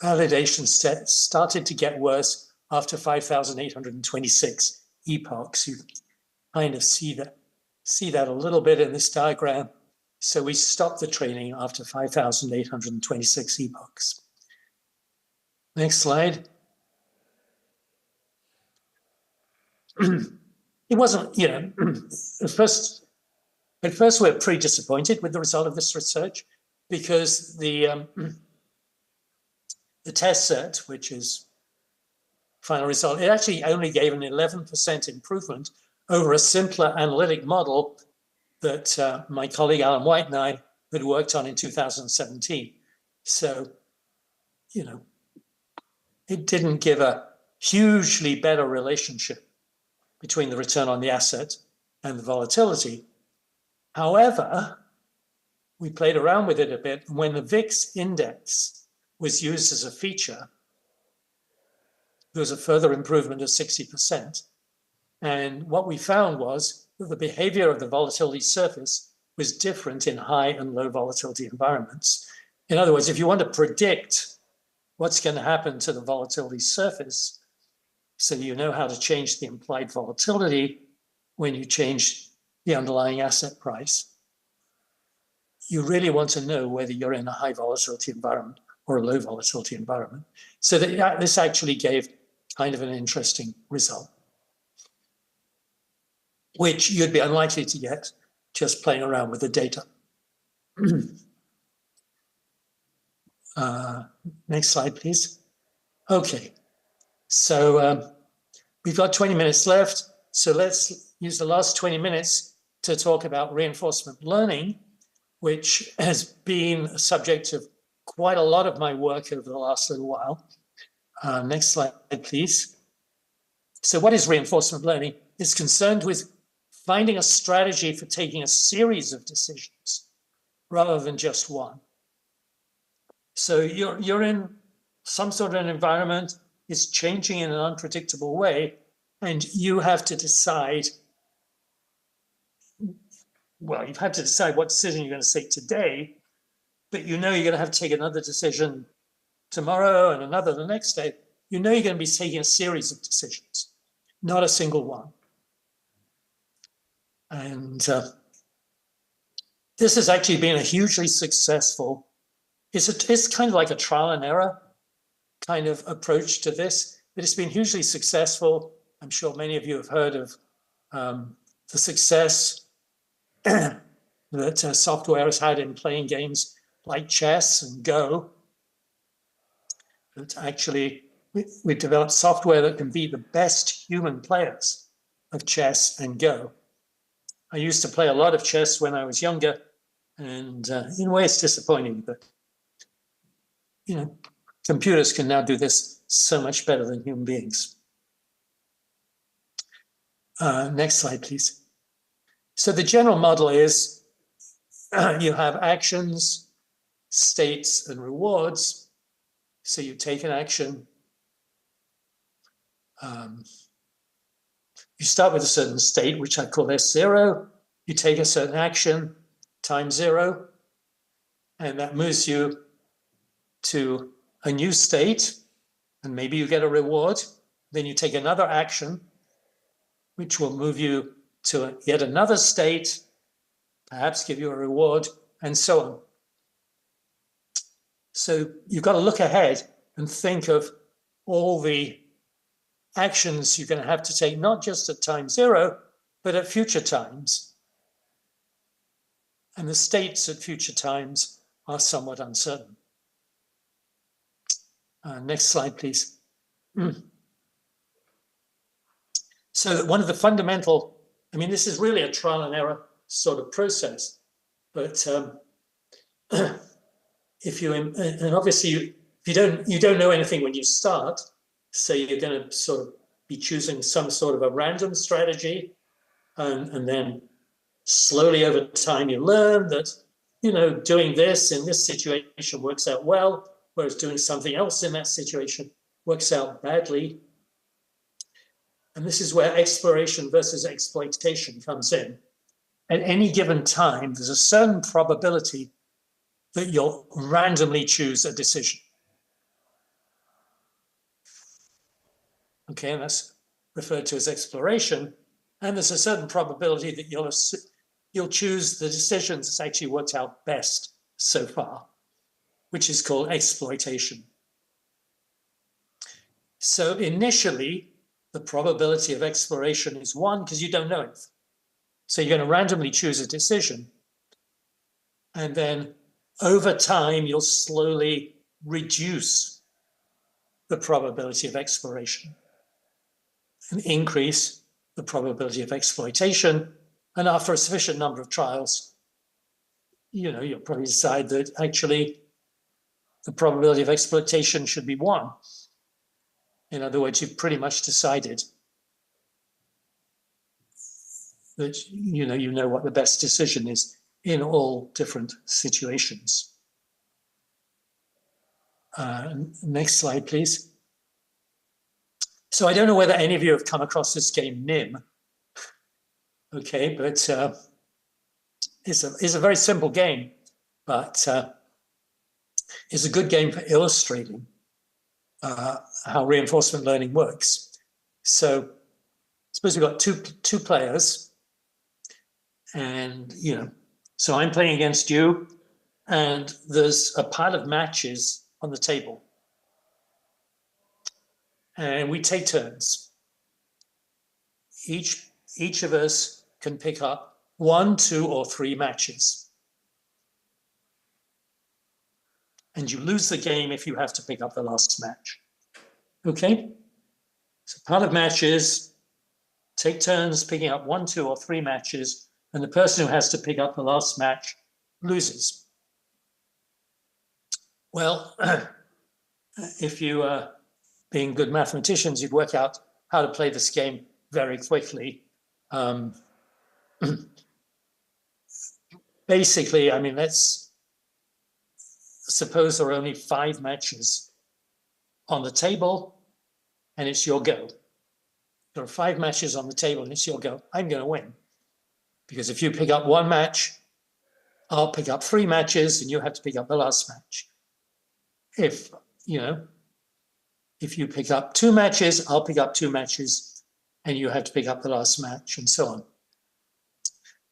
validation sets started to get worse after 5,826 epochs. You kind of see that a little bit in this diagram. So we stopped the training after 5,826 epochs. Next slide. It wasn't, you know, at first we're pretty disappointed with the result of this research because the test set, which is final result, it actually only gave an 11% improvement over a simpler analytic model that my colleague Alan White and I had worked on in 2017. So, you know, it didn't give a hugely better relationship between the return on the asset and the volatility. However, we played around with it a bit. When the VIX index was used as a feature, there was a further improvement of 60%. And what we found was that the behavior of the volatility surface was different in high and low volatility environments. In other words, if you want to predict what's going to happen to the volatility surface, so you know how to change the implied volatility when you change the underlying asset price, you really want to know whether you're in a high volatility environment or a low volatility environment. So that this actually gave kind of an interesting result, which you'd be unlikely to get just playing around with the data. Next slide, please. Okay, so we've got 20 minutes left. So let's use the last 20 minutes to talk about reinforcement learning, which has been a subject of quite a lot of my work over the last little while. Next slide, please. So what is reinforcement learning? It's concerned with finding a strategy for taking a series of decisions rather than just one. So you're in some sort of an environment, it's changing in an unpredictable way, and you have to decide, well, you've had to decide what decision you're going to take today, but you know you're going to have to take another decision tomorrow and another the next day. You know you're going to be taking a series of decisions, not a single one. And this has actually been a hugely successful, it's kind of like a trial and error kind of approach to this, but it's been hugely successful. I'm sure many of you have heard of the success that software has had in playing games like chess and Go. That actually, we've developed software that can be the best human players of chess and Go. I used to play a lot of chess when I was younger, and in a way it's disappointing, but you know, computers can now do this so much better than human beings. Next slide, please. So the general model is you have actions, states, and rewards. So you take an action. You start with a certain state, which I call S0. You take a certain action, time 0, and that moves you to a new state, and maybe you get a reward. Then you take another action, which will move you to yet another state, perhaps give you a reward, and so on. So you've got to look ahead and think of all the actions you're going to have to take, not just at time 0, but at future times. And the states at future times are somewhat uncertain. Next slide, please. So one of the fundamental, I mean, this is really a trial and error sort of process, but if you, and obviously you don't know anything when you start, so you're going to sort of be choosing some sort of a random strategy, and then slowly over time you learn that, you know, doing this in this situation works out well, whereas doing something else in that situation works out badly. And this is where exploration versus exploitation comes in. At any given time, there's a certain probability that you'll randomly choose a decision. Okay, and that's referred to as exploration. And there's a certain probability that you'll choose the decision that's actually worked out best so far, which is called exploitation. So initially, the probability of exploration is 1 because you don't know it. So you're going to randomly choose a decision. And then over time, you'll slowly reduce the probability of exploration and increase the probability of exploitation. And after a sufficient number of trials, you know, you'll probably decide that actually the probability of exploitation should be 1. In other words, you've pretty much decided that you know what the best decision is in all different situations. Next slide, please. So I don't know whether any of you have come across this game NIM. Okay, but it's a very simple game, but it's a good game for illustrating how reinforcement learning works. So suppose we've got two players, and so I'm playing against you, and there's a pile of matches on the table. And we take turns. Each of us can pick up 1, 2, or 3 matches. And you lose the game if you have to pick up the last match. Okay? So part of matches, take turns picking up 1, 2, or 3 matches, and the person who has to pick up the last match loses. Well, if you are being good mathematicians, you'd work out how to play this game very quickly. Basically, I mean, let's suppose there are only 5 matches on the table, and it's your go. There are 5 matches on the table, and it's your go. I'm going to win. Because if you pick up 1 match, I'll pick up 3 matches, and you have to pick up the last match. If you pick up 2 matches, I'll pick up 2 matches, and you have to pick up the last match, and so on.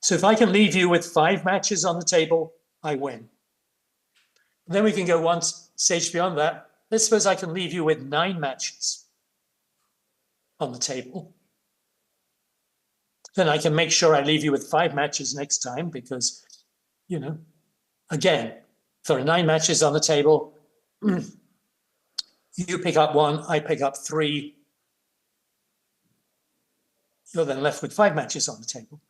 So if I can leave you with 5 matches on the table, I win. Then we can go one stage beyond that. Let's suppose I can leave you with 9 matches on the table. Then I can make sure I leave you with 5 matches next time because, again, if there are 9 matches on the table, you pick up 1, I pick up 3. You're then left with 5 matches on the table.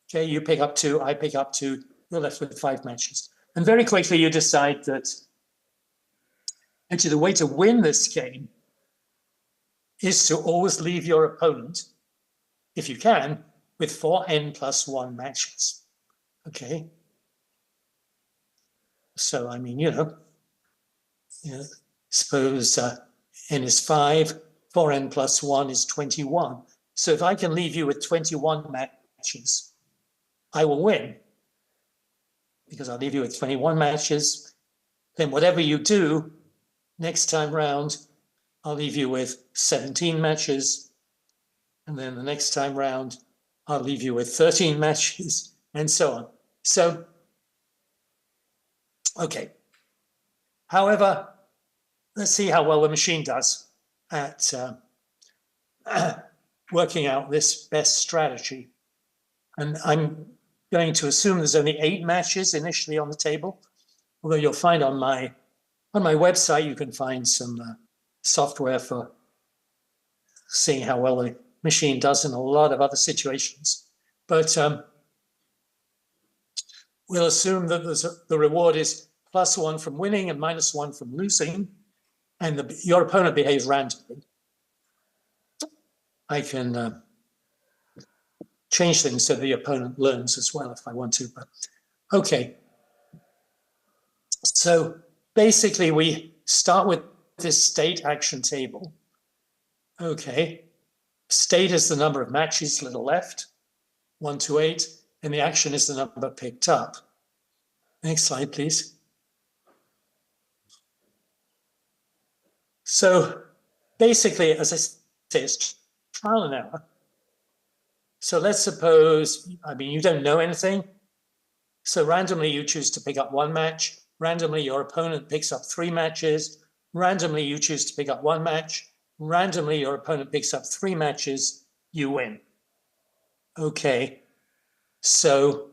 Okay, you pick up 2, I pick up 2, you're left with 5 matches. And very quickly you decide that actually the way to win this game is to always leave your opponent, if you can, with 4n plus 1 matches. Okay. So, I mean, suppose n is 5, 4n plus 1 is 21. So if I can leave you with 21 matches, I will win because I'll leave you with 21 matches. Then whatever you do next time round, I'll leave you with 17 matches. And then the next time round, I'll leave you with 13 matches and so on. So, okay. However, let's see how well the machine does at working out this best strategy. And I'm going to assume there's only 8 matches initially on the table, although you'll find on my website, you can find some software for seeing how well the machine does in a lot of other situations. But we'll assume that the reward is +1 from winning and -1 from losing, and your opponent behaves randomly. I can change things so the opponent learns as well if I want to, but okay. So basically we start with this state action table. Okay, state is the number of matches to the left, 1 to 8, and the action is the number picked up. Next slide, please. So basically, as I say, it's trial and error. So let's suppose, I mean, you don't know anything. So randomly you choose to pick up 1 match. Randomly your opponent picks up 3 matches. Randomly you choose to pick up 1 match. Randomly your opponent picks up 3 matches. You win. Okay, so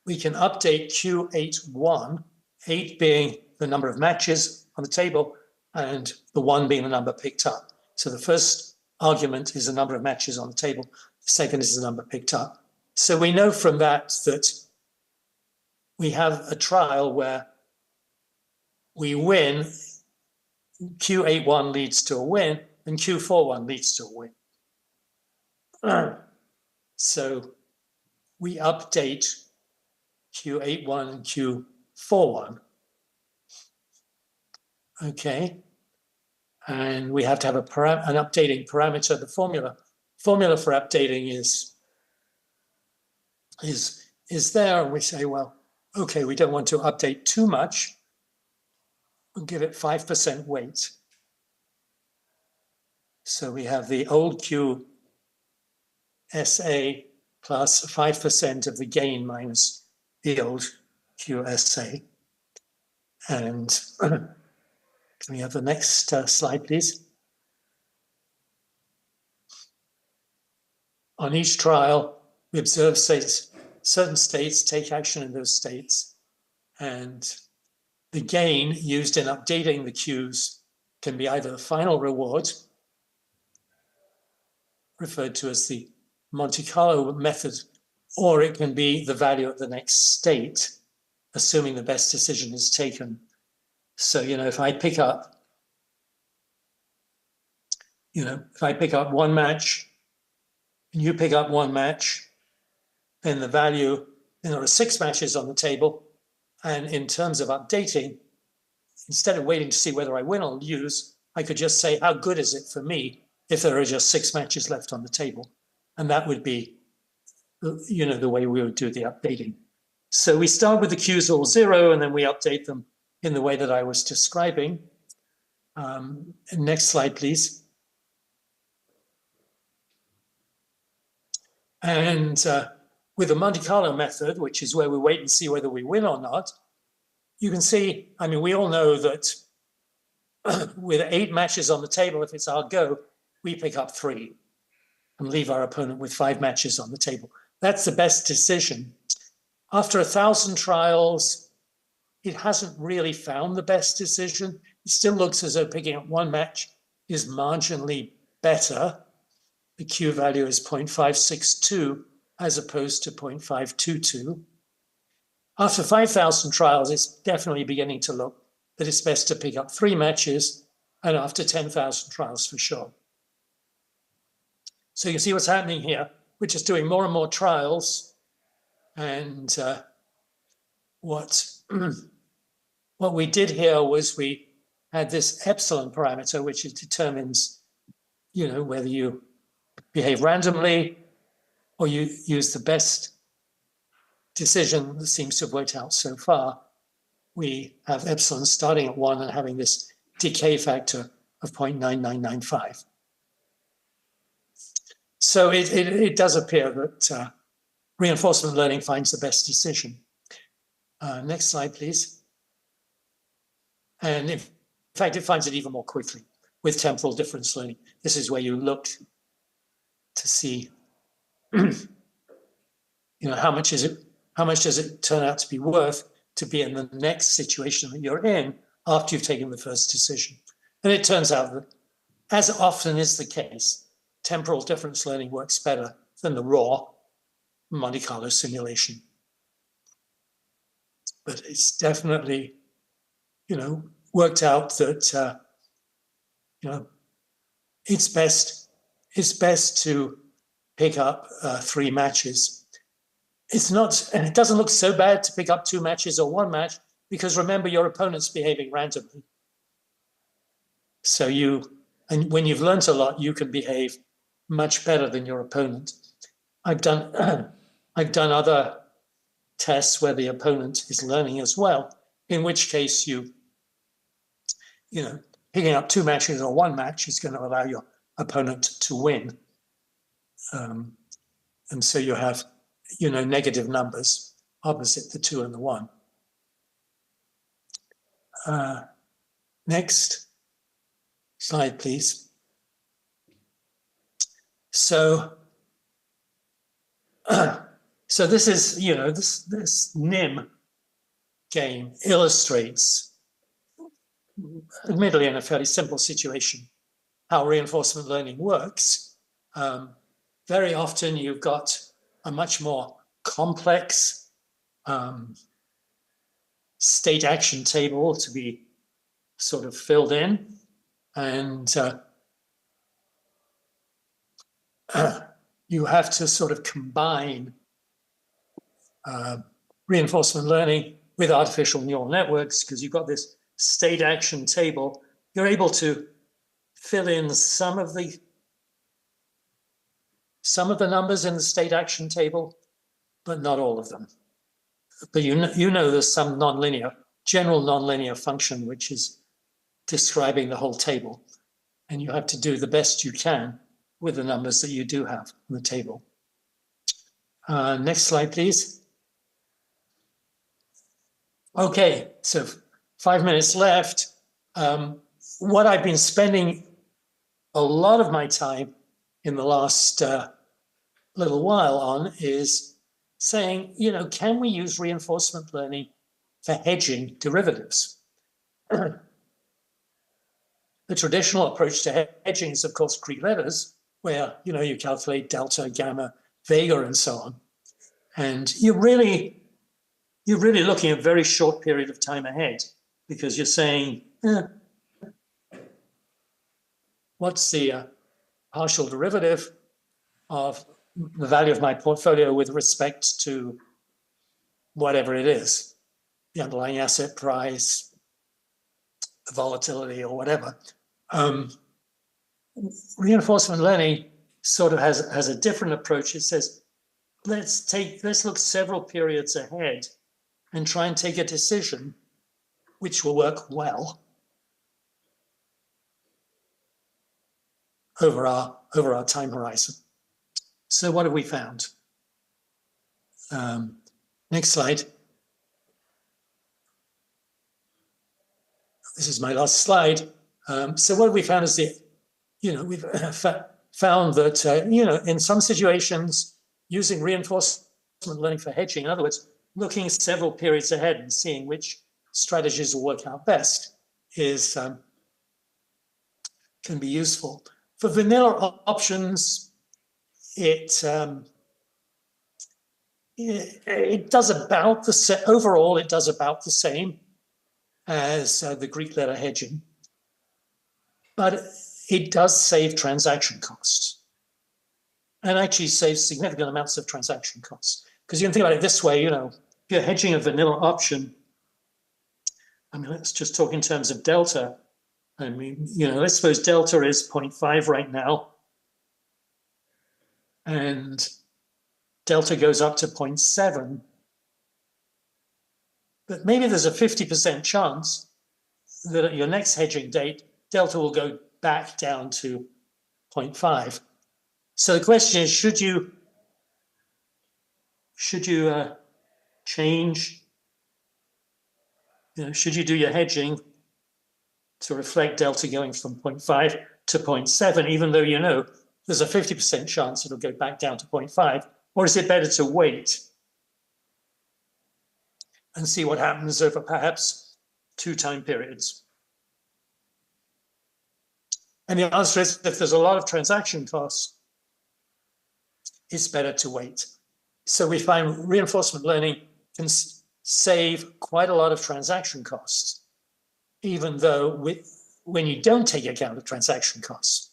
we can update Q81, 8 being the number of matches on the table and the 1 being the number picked up. So the first argument is the number of matches on the table. The second is the number picked up. So we know from that we have a trial where we win, Q81 leads to a win, and Q41 leads to a win. So we update Q81 and Q41. Okay. And we have to have an updating parameter. The formula for updating is there, and we say, well, okay, we don't want to update too much. We'll give it 5% weight. So we have the old QSA plus 5% of the gain minus the old QSA. And can we have the next slide, please? On each trial, we observe certain states take action in those states, and the gain used in updating the queues can be either the final reward, referred to as the Monte Carlo method, or it can be the value at the next state, assuming the best decision is taken. So, if I pick up, if I pick up one match and you pick up one match, then the value, there are 6 matches on the table. And in terms of updating, instead of waiting to see whether I win or lose, I could just say, how good is it for me if there are just 6 matches left on the table? And that would be, the way we would do the updating. So we start with the queues all 0, and then we update them in the way that I was describing. Next slide, please. And with the Monte Carlo method, which is where we wait and see whether we win or not, you can see, we all know that with 8 matches on the table, if it's our go, we pick up 3 and leave our opponent with 5 matches on the table. That's the best decision. After 1,000 trials, it hasn't really found the best decision. It still looks as though picking up 1 match is marginally better. The Q value is 0.562 as opposed to 0.522. After 5,000 trials, it's definitely beginning to look that it's best to pick up 3 matches, and after 10,000 trials for sure. So you can see what's happening here. We're just doing more and more trials, and what we did here was we had this epsilon parameter, which determines, whether you behave randomly or you use the best decision that seems to have worked out so far. We have epsilon starting at 1 and having this decay factor of 0.9995. So it does appear that reinforcement learning finds the best decision. Next slide, please. And in fact, it finds it even more quickly with temporal difference learning. This is where you look to see, how much does it turn out to be worth to be in the next situation that you're in after you've taken the first decision. And it turns out that, as often is the case, temporal difference learning works better than the raw Monte Carlo simulation. But it's definitely, worked out that, it's best to pick up 3 matches. It's not, and it doesn't look so bad to pick up 2 matches or 1 match, because remember, your opponent's behaving randomly. So and when you've learned a lot, you can behave much better than your opponent. I've done other tests where the opponent is learning as well, in which case picking up 2 matches or 1 match is going to allow your opponent to win. And so you have, negative numbers opposite the 2 and the 1. Next slide, please. So this is, this NIM game illustrates, admittedly in a fairly simple situation, how reinforcement learning works. Very often you've got a much more complex state action table to be sort of filled in, and you have to sort of combine reinforcement learning with artificial neural networks, because you've got this state action table. You're able to fill in some of the numbers in the state action table, but not all of them. But there's some general nonlinear function which is describing the whole table, and you have to do the best you can with the numbers that you do have on the table. Next slide, please. Okay, so 5 minutes left. What I've been spending a lot of my time in the last little while on is saying, can we use reinforcement learning for hedging derivatives? The traditional approach to hedging is, of course, Greek letters, where you calculate delta, gamma, vega, and so on. And you're really looking at a very short period of time ahead, because you're saying, what's the partial derivative of the value of my portfolio with respect to whatever it is, the underlying asset price, the volatility, or whatever. Reinforcement learning sort of has a different approach. It says, let's look several periods ahead and try and take a decision which will work well over our time horizon. So what have we found? Next slide. This is my last slide. So what we found is we've found that, in some situations, using reinforcement learning for hedging, in other words, looking several periods ahead and seeing which strategies will work out best can be useful. For vanilla options, it does about the same. Overall, it does about the same as the Greek letter hedging, but it does save transaction costs, and actually saves significant amounts of transaction costs. Because you can think about it this way, if you're hedging a vanilla option, let's just talk in terms of delta. Let's suppose delta is 0.5 right now, and delta goes up to 0.7. But maybe there's a 50% chance that at your next hedging date, delta will go back down to 0.5. So the question is, should you change? Should you do your hedging to reflect delta going from 0.5 to 0.7, even though there's a 50% chance it'll go back down to 0.5, or is it better to wait and see what happens over perhaps 2 time periods? And the answer is, if there's a lot of transaction costs, it's better to wait. So we find reinforcement learning can save quite a lot of transaction costs, even though when you don't take account of transaction costs,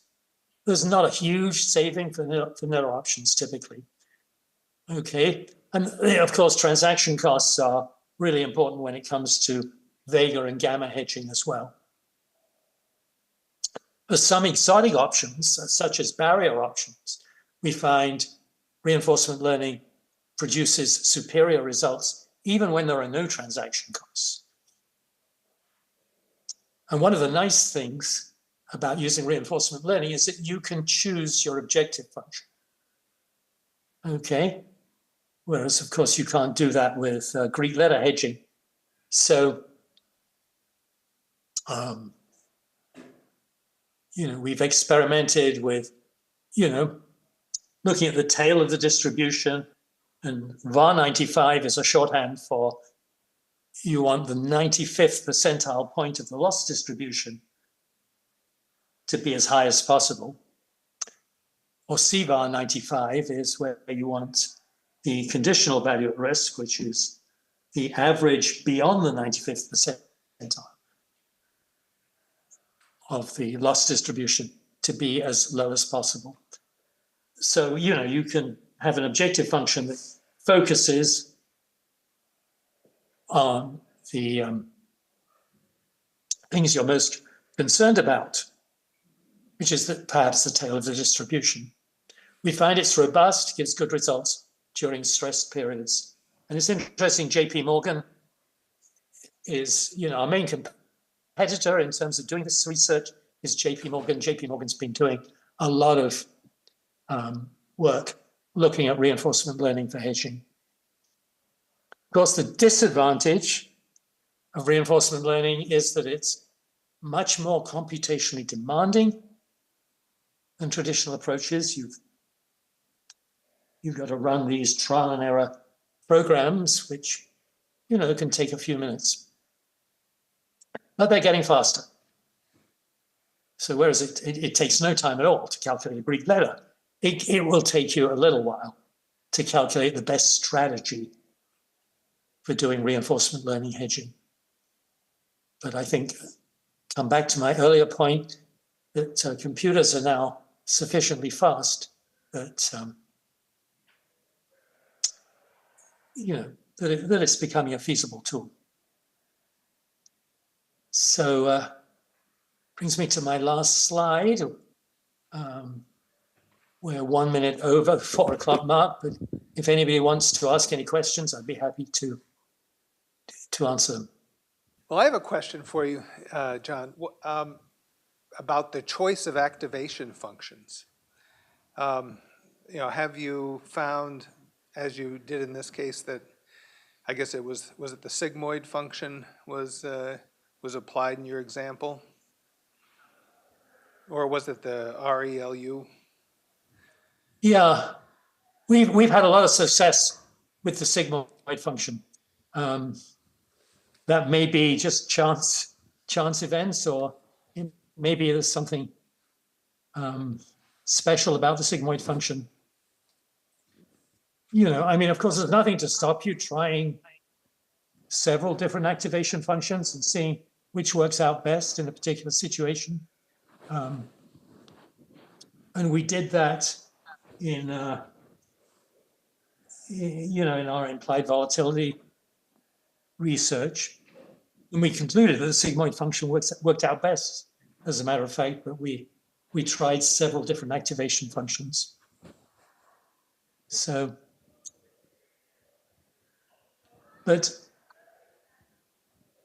there's not a huge saving for vanilla options typically. Okay, and of course, transaction costs are really important when it comes to vega and gamma hedging as well. For some exotic options, such as barrier options, we find reinforcement learning produces superior results even when there are no transaction costs. And one of the nice things about using reinforcement learning is that you can choose your objective function. Okay, whereas of course you can't do that with Greek letter hedging. So, we've experimented with, looking at the tail of the distribution, and VAR 95 is a shorthand for you want the 95th percentile point of the loss distribution to be as high as possible. Or CVAR 95 is where you want the conditional value at risk, which is the average beyond the 95th percentile of the loss distribution to be as low as possible. So, you can have an objective function that focuses on the things you're most concerned about, which is perhaps the tail of the distribution. We find it's robust, gives good results during stressed periods. And it's interesting, JP Morgan is, our main competitor in terms of doing this research is JP Morgan. JP Morgan's been doing a lot of work looking at reinforcement learning for hedging. Of course, the disadvantage of reinforcement learning is that it's much more computationally demanding than traditional approaches. You've got to run these trial and error programs, which, can take a few minutes. But they're getting faster. So whereas it takes no time at all to calculate a Greek letter, it will take you a little while to calculate the best strategy for doing reinforcement learning hedging. But I think, come back to my earlier point, that computers are now sufficiently fast that, that it's becoming a feasible tool. So brings me to my last slide. We're 1 minute over the 4 o'clock mark, but if anybody wants to ask any questions, I'd be happy to answer them. Well, I have a question for you, John, about the choice of activation functions. Have you found, as you did in this case, that I guess was it the sigmoid function was applied in your example, or was it the RELU? Yeah, we've had a lot of success with the sigmoid function. That may be just chance events, or maybe there's something special about the sigmoid function. Of course, there's nothing to stop you trying several different activation functions and seeing which works out best in a particular situation. And we did that in our implied volatility research, and we concluded that the sigmoid function worked out best, as a matter of fact. But we tried several different activation functions. So, but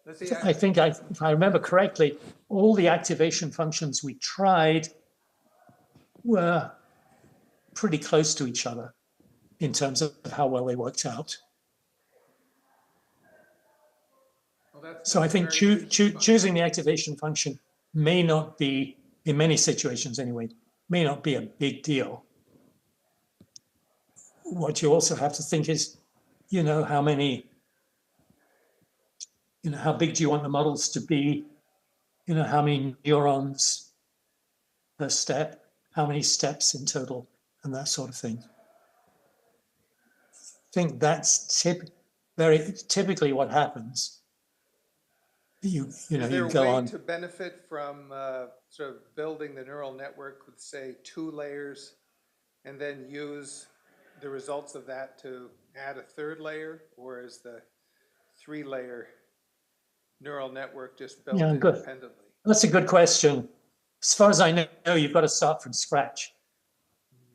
I think if I remember correctly, all the activation functions we tried were pretty close to each other in terms of how well they worked out. So I think choosing the activation function may not be, in many situations anyway, may not be a big deal. What you also have to think is, how big do you want the models to be? How many neurons per step, how many steps in total, and that sort of thing. I think that's very typically what happens. Is there a way to benefit from sort of building the neural network with, say, 2 layers, and then use the results of that to add a 3rd layer, or is the 3-layer neural network just built independently? That's a good question. As far as I know, you've got to start from scratch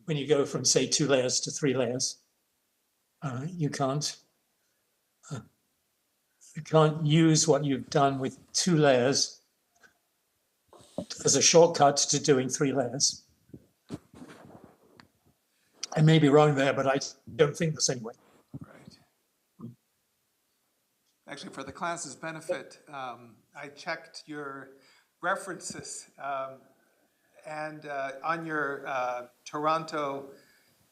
when you go from, say, 2 layers to 3 layers. You can't use what you've done with 2 layers as a shortcut to doing 3 layers. I may be wrong there, but I don't think this anyway. Right. Actually, for the class's benefit, I checked your references, and on your Toronto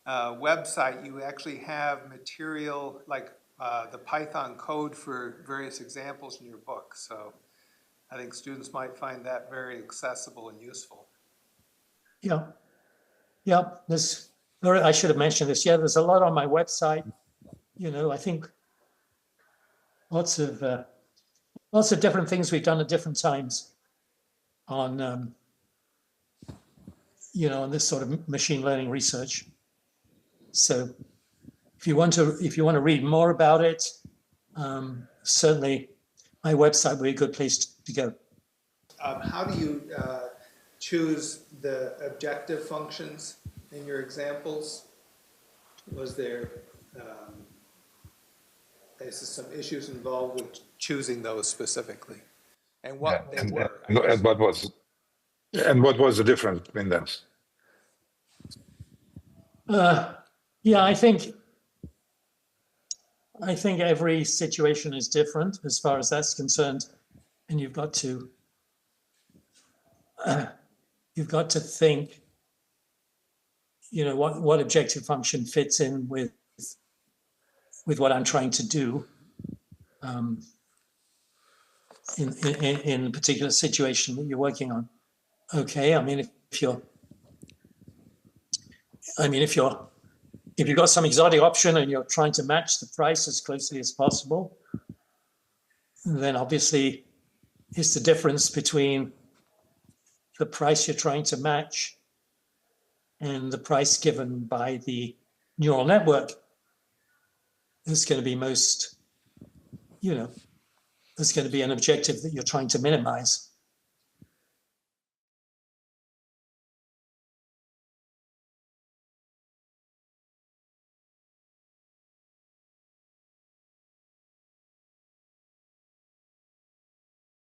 website, you actually have material like the Python code for various examples in your book. So I think students might find that very accessible and useful. Yeah. I should have mentioned this. Yeah, there's a lot on my website. I think lots of different things we've done at different times on on this sort of machine learning research. So if you want to read more about it, certainly my website would be a good place to go. How do you choose the objective functions in your examples? Was there some issues involved with choosing those specifically, and what they were? And what was the difference between them? Yeah, I think I think every situation is different as far as that's concerned, and you've got to think, what objective function fits in with what I'm trying to do in a particular situation that you're working on. Okay, if you've got some exotic option and you're trying to match the price as closely as possible, then obviously it's the difference between the price you're trying to match and the price given by the neural network is going to be most, there's going to be an objective that you're trying to minimize.